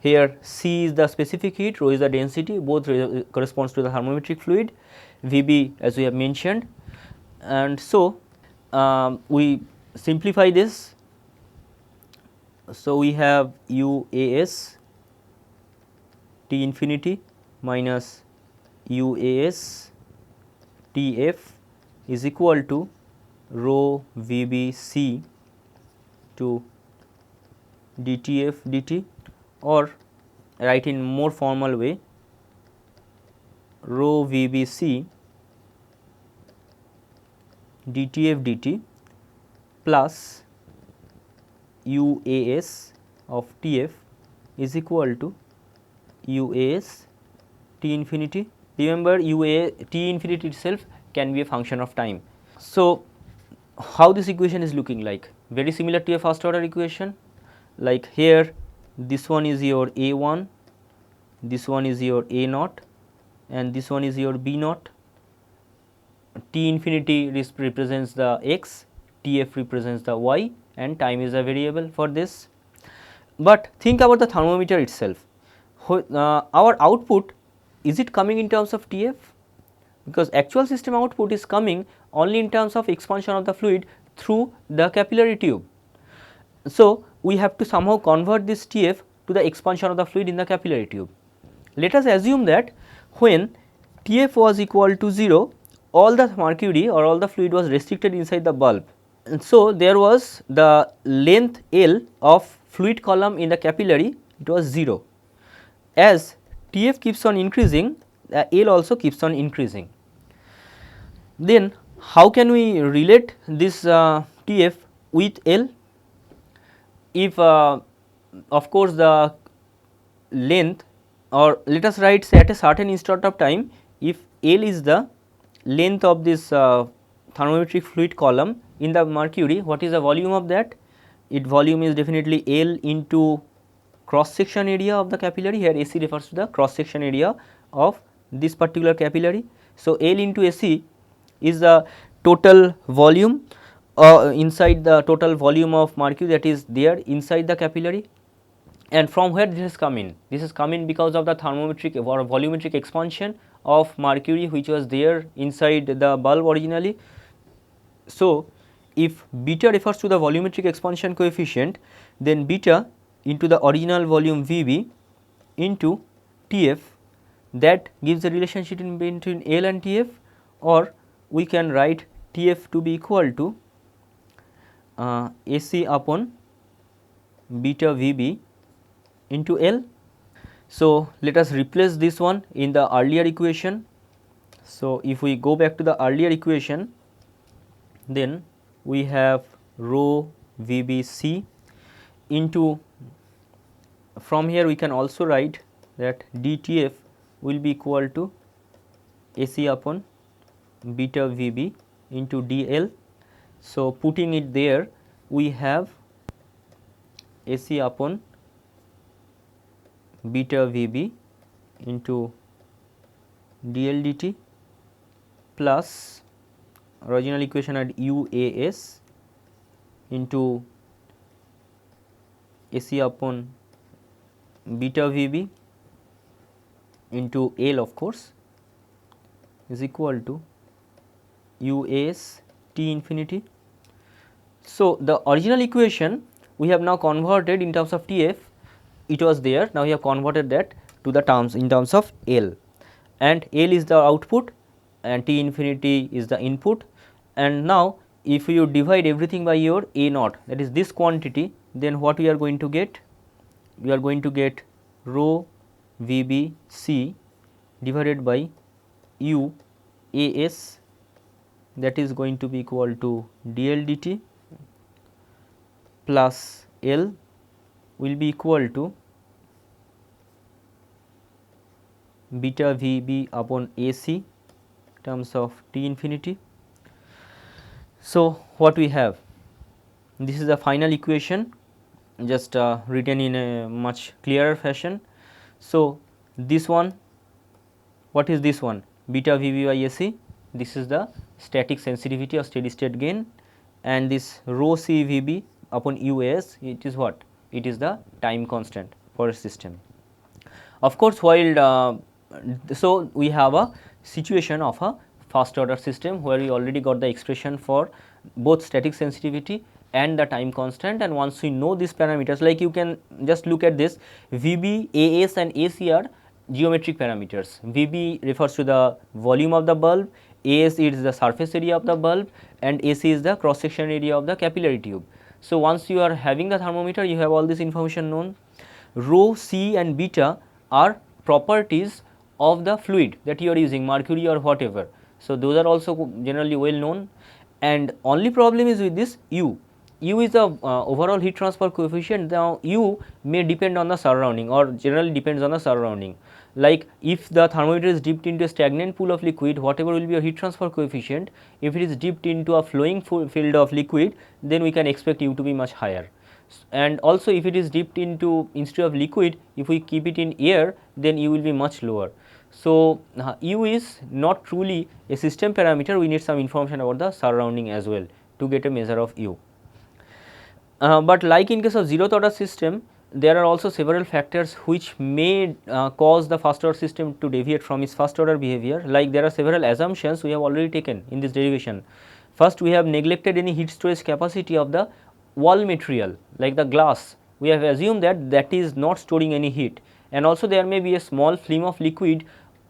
here C is the specific heat, rho is the density, both corresponds to the thermometric fluid, Vb as we have mentioned. And so, we simplify this. So, we have UAS T infinity minus UAS Tf is equal to rho VBC to dTf dt, or write in more formal way, rho VBC dTf dt plus UAS of Tf is equal to UAS T infinity. Remember, T infinity itself can be a function of time. So, how this equation is looking like? Very similar to a first order equation, like here this one is your A1, this one is your A naught, and this one is your B naught. T infinity represents the x, Tf represents the y, and time is a variable for this. But think about the thermometer itself. Our output, is it coming in terms of Tf? Because actual system output is coming only in terms of expansion of the fluid through the capillary tube. So, we have to somehow convert this Tf to the expansion of the fluid in the capillary tube. Let us assume that when Tf was equal to 0, all the mercury or all the fluid was restricted inside the bulb. And so, there was the length L of fluid column in the capillary, it was 0. As Tf keeps on increasing, L also keeps on increasing. Then how can we relate this Tf with L? If of course the length, or let us write, say at a certain instant of time, if L is the length of this thermometric fluid column in the mercury, what is the volume of that? Its volume is definitely L into cross section area of the capillary. Here AC refers to the cross section area of this particular capillary. So, L into AC is the total volume inside the total volume of mercury that is there inside the capillary. And from where this has come in? This has come in because of the thermometric or volumetric expansion of mercury which was there inside the bulb originally. So, if beta refers to the volumetric expansion coefficient, then beta into the original volume Vb into Tf, that gives the relationship in between L and Tf, or we can write Tf to be equal to AC upon beta Vb into L. So, let us replace this one in the earlier equation. So, if we go back to the earlier equation, then we have rho VBC into, from here we can also write that dTf will be equal to AC upon beta Vb into dl. So, putting it there, we have AC upon beta Vb into dl dt plus original equation at UAS into AC upon beta Vb into L, of course, is equal to UAS T infinity. So, the original equation we have now converted in terms of Tf, it was there, now we have converted that to the terms in terms of L, and L is the output and T infinity is the input. And now, if you divide everything by your A naught, that is this quantity, then what we are going to get? We are going to get rho VBC divided by UAS, that is going to be equal to dl dt plus L will be equal to beta Vb upon AC terms of T infinity. So, what we have? This is the final equation, just written in a much clearer fashion. So, this one, what is this one? Beta Vb by AC, this is the static sensitivity or steady state gain, and this rho C VB upon UAS, it is what? It is the time constant for a system. Of course, while so we have a situation of a first order system where we already got the expression for both static sensitivity and the time constant, and once we know these parameters, like you can just look at this, VB, AS and AC are geometric parameters. VB refers to the volume of the bulb, AS is the surface area of the bulb, and AC is the cross section area of the capillary tube. So, once you are having the thermometer, you have all this information known. Rho, C and beta are properties of the fluid that you are using, mercury or whatever. So, those are also generally well known, and only problem is with this U. U is the overall heat transfer coefficient. Now, U may depend on the surrounding or generally depends on the surrounding. Like if the thermometer is dipped into a stagnant pool of liquid, whatever will be your heat transfer coefficient, if it is dipped into a flowing field of liquid, then we can expect U to be much higher. And also if it is dipped into, instead of liquid, if we keep it in air, then U will be much lower. So, U is not truly a system parameter, we need some information about the surrounding as well to get a measure of U. But like in case of zeroth order system, there are also several factors which may cause the first order system to deviate from its first order behavior. Like there are several assumptions we have already taken in this derivation. First, we have neglected any heat storage capacity of the wall material like the glass. We have assumed that that is not storing any heat, and also there may be a small film of liquid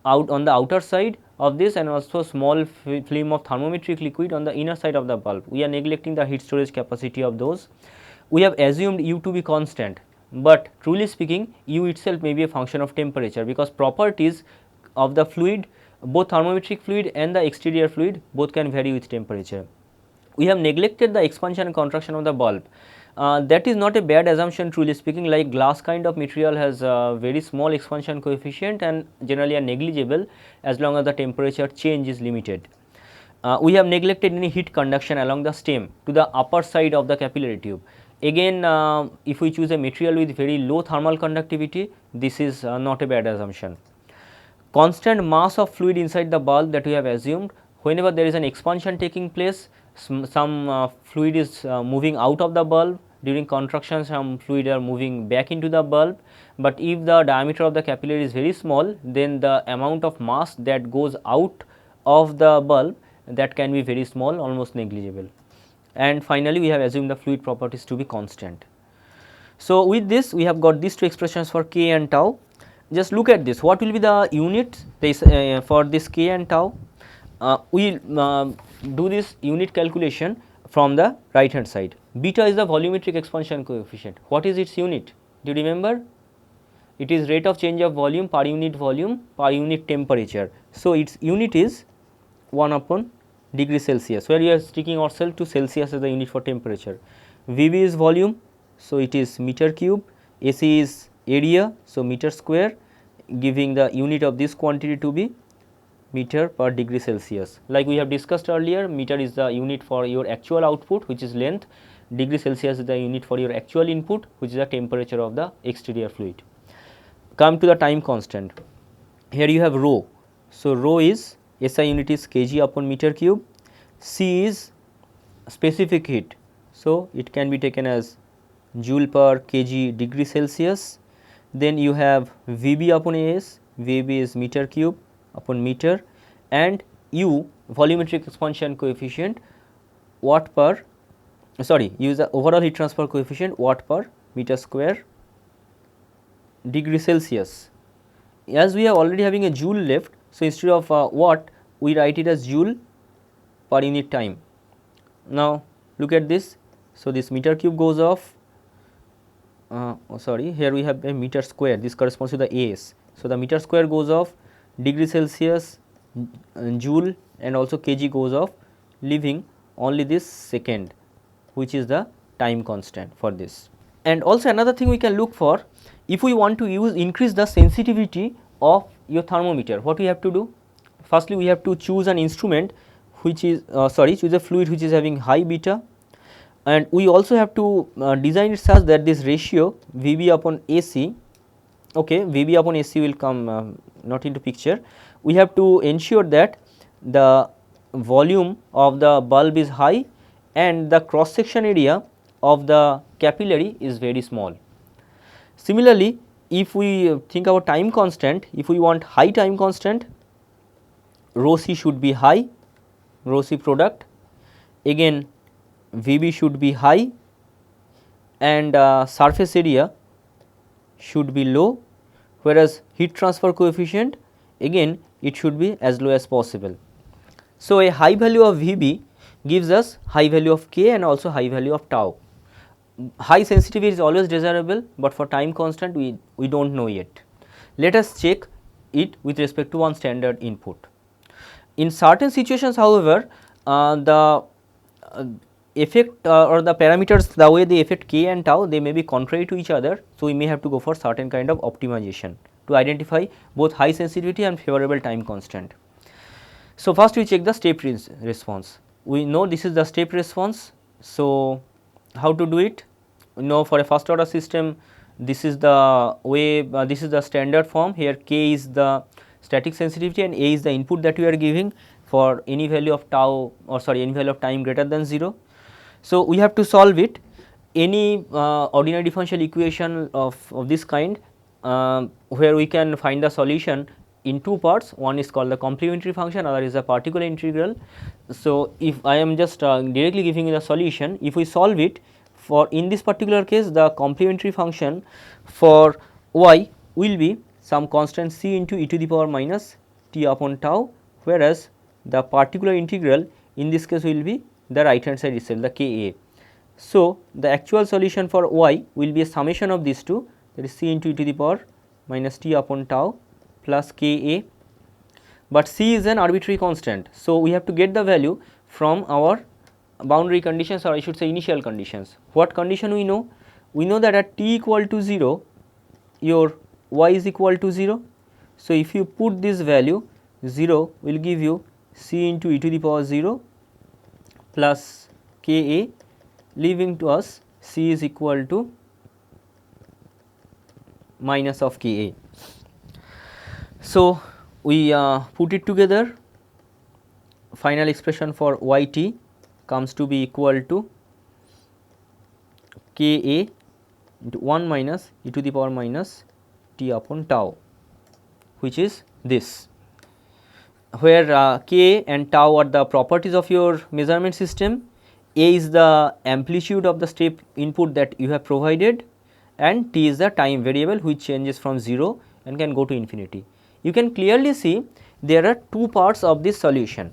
out on the outer side of this, and also small film of thermometric liquid on the inner side of the bulb. We are neglecting the heat storage capacity of those. We have assumed U to be constant, but truly speaking U itself may be a function of temperature, because properties of the fluid, both thermometric fluid and the exterior fluid, both can vary with temperature. We have neglected the expansion and contraction of the bulb. That is not a bad assumption, truly speaking. Like glass kind of material has a very small expansion coefficient and generally are negligible as long as the temperature change is limited. We have neglected any heat conduction along the stem to the upper side of the capillary tube. Again, if we choose a material with very low thermal conductivity, this is not a bad assumption. Constant mass of fluid inside the bulb that we have assumed. Whenever there is an expansion taking place, some fluid is moving out of the bulb. During contraction, some fluid are moving back into the bulb, but if the diameter of the capillary is very small, then the amount of mass that goes out of the bulb, that can be very small, almost negligible. And finally, we have assumed the fluid properties to be constant. So, with this we have got these two expressions for K and tau. Just look at this, what will be the unit for this K and tau? We will do this unit calculation from the right hand side. Beta is the volumetric expansion coefficient. What is its unit? Do you remember? It is rate of change of volume per unit temperature. So, its unit is 1 upon degree Celsius, where we are sticking ourselves to Celsius as the unit for temperature. VB is volume, so it is meter cube. AC is area, so meter square, giving the unit of this quantity to be meter per degree Celsius. Like we have discussed earlier, meter is the unit for your actual output, which is length. Degree Celsius is the unit for your actual input, which is the temperature of the exterior fluid. Come to the time constant. Here you have rho. So, rho is SI unit is kg upon meter cube. C is specific heat. So, it can be taken as joule per kg degree Celsius. Then you have VB upon AS. VB is meter cube upon meter, and U volumetric expansion coefficient watt per, use the overall heat transfer coefficient watt per meter square degree Celsius. As we are already having a joule left, so instead of watt, we write it as joule per unit time. Now look at this. So, this meter cube goes off. Here we have a meter square. This corresponds to the AS. So, the meter square goes off, degree Celsius, joule, and also kg goes off, leaving only this second, which is the time constant for this. And also another thing we can look for, if we want to increase the sensitivity of your thermometer, what we have to do? Firstly, we have to choose an instrument which is choose a fluid which is having high beta, and we also have to design it such that this ratio VB upon AC, VB upon AC will come not into picture. We have to ensure that the volume of the bulb is high and the cross section area of the capillary is very small. Similarly, if we think about time constant, if we want high time constant, rho c should be high, rho c product, again Vb should be high and surface area should be low, whereas heat transfer coefficient again it should be as low as possible. So, a high value of Vb gives us high value of K and also high value of tau. High sensitivity is always desirable, but for time constant we do not know yet. Let us check it with respect to one standard input. In certain situations, however, the effect or the parameters, the way they affect K and tau, they may be contrary to each other. So, we may have to go for certain kind of optimization to identify both high sensitivity and favorable time constant. So, first we check the step response. We know this is the step response. So, how to do it? We know for a first order system, this is the way, this is the standard form. Here K is the static sensitivity and A is the input that we are giving for any value of tau, or sorry, any value of time greater than 0. So, we have to solve it. Any ordinary differential equation of this kind, where we can find the solution in two parts, one is called the complementary function, other is a particular integral. So, if I am just directly giving you the solution, if we solve it, for in this particular case the complementary function for y will be some constant c into e to the power minus t upon tau, whereas the particular integral in this case will be the right hand side itself, the Ka. So, the actual solution for y will be a summation of these two, that is c into e to the power minus t upon tau plus Ka, but c is an arbitrary constant. So, we have to get the value from our boundary conditions, or I should say initial conditions. What condition we know? We know that at t equal to 0 your y is equal to 0. So, if you put this value 0 will give you c into e to the power 0 plus Ka, leaving to us c is equal to minus of Ka. So, we put it together, final expression for yt comes to be equal to Ka into 1 minus e to the power minus t upon tau, which is this, where K and tau are the properties of your measurement system, A is the amplitude of the step input that you have provided, and t is the time variable which changes from 0 and can go to infinity. You can clearly see there are two parts of this solution.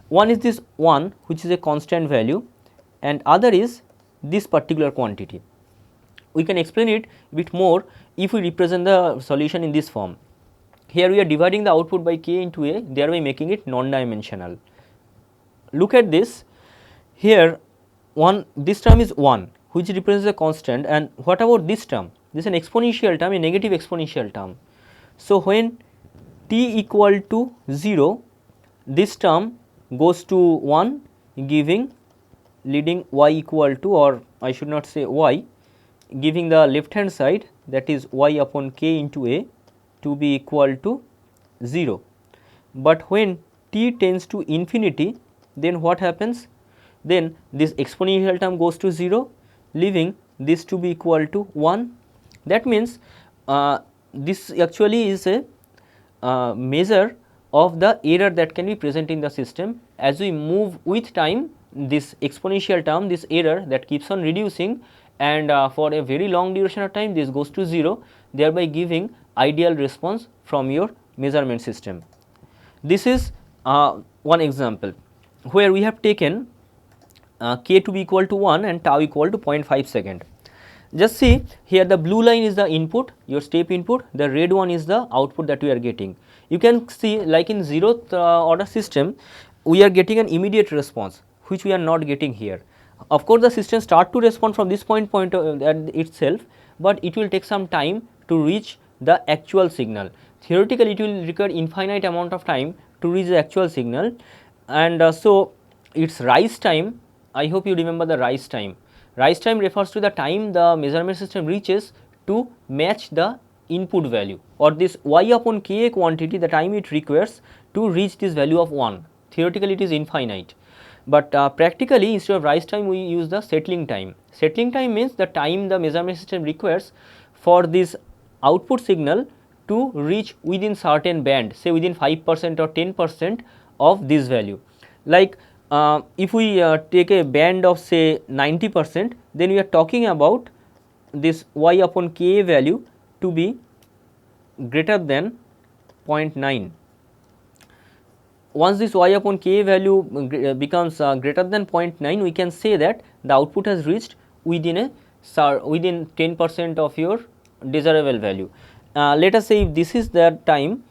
One is this 1 which is a constant value, and other is this particular quantity. We can explain it a bit more if we represent the solution in this form. Here we are dividing the output by K into A, thereby making it non-dimensional. Look at this, here this term is 1 which represents a constant, and what about this term? This is an exponential term, a negative exponential term. So, when t equal to 0, this term goes to 1, giving leading y equal to, or I should not say y, giving the left hand side, that is y upon k into A, to be equal to 0. But when t tends to infinity, then what happens? Then this exponential term goes to 0, leaving this to be equal to 1. That means, this actually is a measure of the error that can be present in the system. As we move with time, this exponential term, this error that keeps on reducing, and for a very long duration of time this goes to 0, thereby giving ideal response from your measurement system. This is one example where we have taken k to be equal to 1 and tau equal to 0.5 second. Just see here, the blue line is the input, your step input, the red one is the output that we are getting. You can see, like in zeroth order system, we are getting an immediate response which we are not getting here. Of course, the system start to respond from this point itself, but it will take some time to reach the actual signal. Theoretically, it will require infinite amount of time to reach the actual signal, and so its rise time, I hope you remember the rise time. Rise time refers to the time the measurement system reaches to match the input value, or this y upon Ka quantity, the time it requires to reach this value of 1. theoretically it is infinite, but practically instead of rise time we use the settling time. Settling time means the time the measurement system requires for this output signal to reach within certain band, say within 5% or 10% of this value. Like if we take a band of say 90%, then we are talking about this y upon k value to be greater than 0.9. Once this y upon k value becomes greater than 0.9, we can say that the output has reached within 10% of your desirable value. Let us say if this is the time,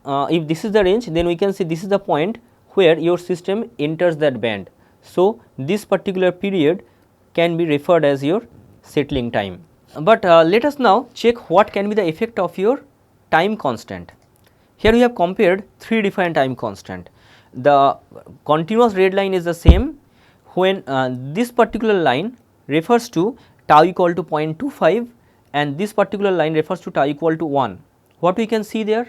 if this is the range, then we can say this is the point where your system enters that band. So, this particular period can be referred as your settling time. But let us now check what can be the effect of your time constant. Here we have compared 3 different time constant. The continuous red line is the same when this particular line refers to tau equal to 0.25 and this particular line refers to tau equal to 1. What we can see there?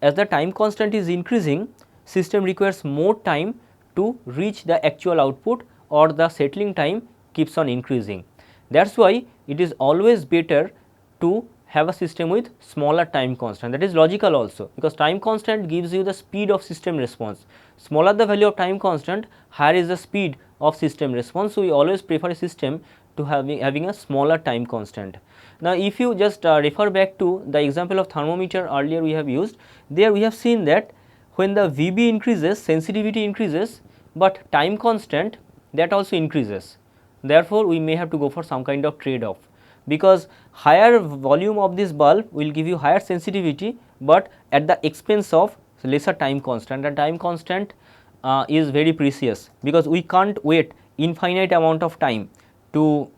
As the time constant is increasing, system requires more time to reach the actual output, or the settling time keeps on increasing. That is why it is always better to have a system with smaller time constant. That is logical also, because time constant gives you the speed of system response. Smaller the value of time constant, higher is the speed of system response. So, we always prefer a system to having a smaller time constant. Now, if you just refer back to the example of thermometer earlier we have used, there we have seen that when the VB increases, sensitivity increases, but time constant that also increases. Therefore, we may have to go for some kind of trade off, because higher volume of this bulb will give you higher sensitivity, but at the expense of lesser time constant, and time constant is very precious, because we can't wait infinite amount of time to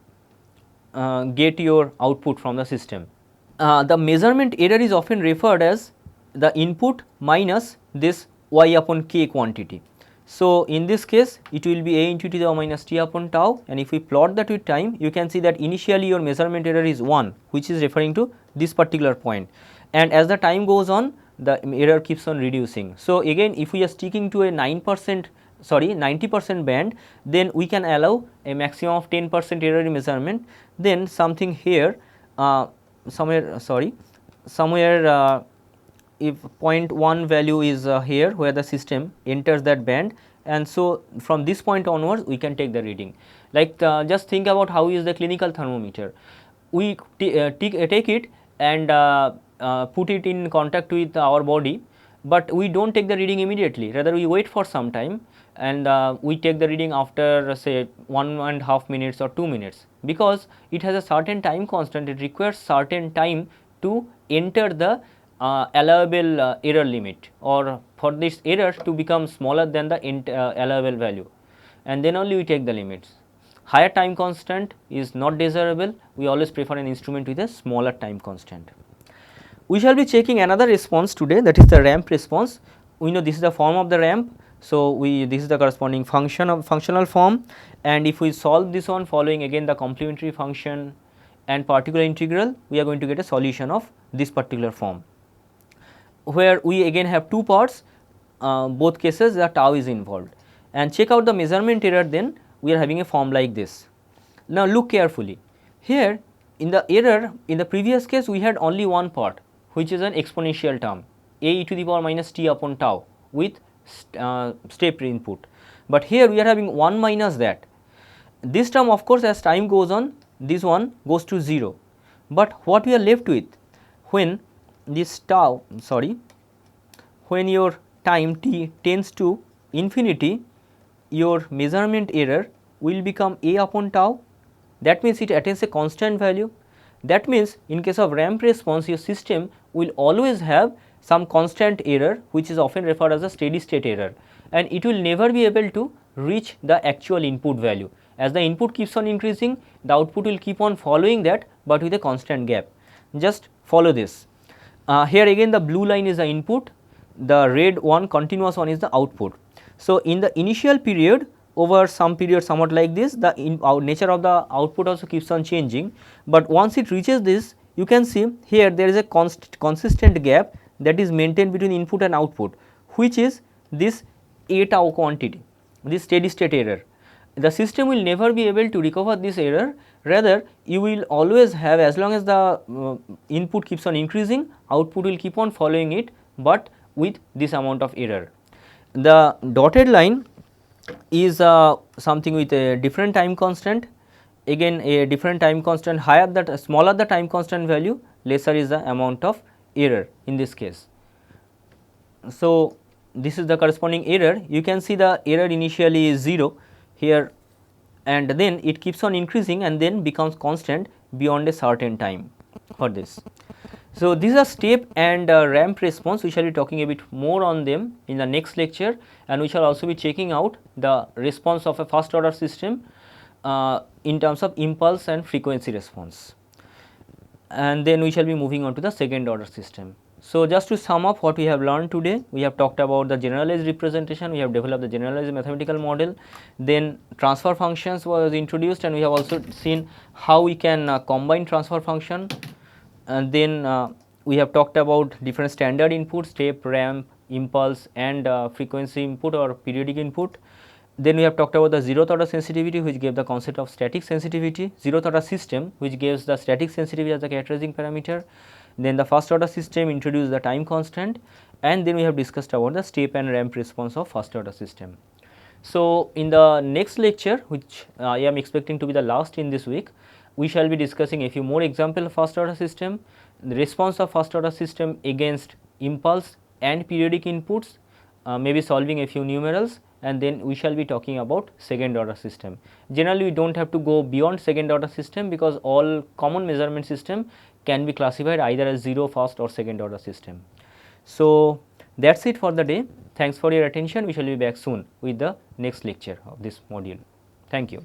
get your output from the system. The measurement error is often referred as the input minus this y upon k quantity. So, in this case it will be a into e to the power minus t upon tau, and if we plot that with time, you can see that initially your measurement error is 1, which is referring to this particular point, and as the time goes on the error keeps on reducing. So, again if we are sticking to a 90% band, then we can allow a maximum of 10% error in measurement. Then something here somewhere if 0.1 value is here where the system enters that band, and so from this point onwards we can take the reading. Like just think about how is the clinical thermometer. We take it and put it in contact with our body, but we do not take the reading immediately, rather we wait for some time, and we take the reading after say 1.5 minutes or 2 minutes, because it has a certain time constant. It requires certain time to enter the allowable error limit, or for this error to become smaller than the allowable value, and then only we take the limits. Higher time constant is not desirable. We always prefer an instrument with a smaller time constant. We shall be checking another response today, that is the ramp response. We know this is the form of the ramp. So, this is the corresponding functional form, and if we solve this one following again the complementary function and particular integral, we are going to get a solution of this particular form, where we again have two parts, both cases the tau is involved, and check out the measurement error. Then we are having a form like this. Now, look carefully here. In the error, in the previous case we had only one part, which is an exponential term, a e to the power minus t upon tau with step input, but here we are having 1 minus that. This term, of course, as time goes on, this one goes to 0, but what we are left with when this tau, when your time t tends to infinity, your measurement error will become a upon tau. That means it attains a constant value. That means in case of ramp response, your system will always have some constant error, which is often referred as a steady state error, and it will never be able to reach the actual input value. As the input keeps on increasing, the output will keep on following that, but with a constant gap. Just follow this. Here again the blue line is the input, the red one, continuous one, is the output. So, in the initial period, over some period somewhat like this, the nature of the output also keeps on changing, but once it reaches this, you can see here there is a consistent gap that is maintained between input and output, which is this a tau quantity, this steady state error, the system will never be able to recover this error. Rather, you will always have, as long as the input keeps on increasing, output will keep on following it, but with this amount of error. The dotted line is something with a different time constant, again a different time constant, higher that smaller the time constant value, lesser is the amount of error in this case. So, this is the corresponding error. You can see the error initially is 0 here, and then it keeps on increasing and then becomes constant beyond a certain time for this. So, these are step and ramp response. We shall be talking a bit more on them in the next lecture, and we shall also be checking out the response of a first order system in terms of impulse and frequency response, and then we shall be moving on to the second order system. So, just to sum up what we have learned today, we have talked about the generalized representation, we have developed the generalized mathematical model, then transfer functions was introduced, and we have also seen how we can combine transfer function, and then we have talked about different standard inputs, step, ramp, impulse and frequency input or periodic input. Then we have talked about the zeroth order sensitivity, which gave the concept of static sensitivity, zeroth order system, which gives the static sensitivity as the characterizing parameter. Then the first order system introduced the time constant, and then we have discussed about the step and ramp response of first order system. So, in the next lecture, which I am expecting to be the last in this week, we shall be discussing a few more example of first order system, the response of first order system against impulse and periodic inputs, maybe solving a few numerals, and then we shall be talking about second order system. Generally, we do not have to go beyond second order system, because all common measurement system can be classified either as 0, first or second order system. So, that is it for the day. Thanks for your attention. We shall be back soon with the next lecture of this module. Thank you.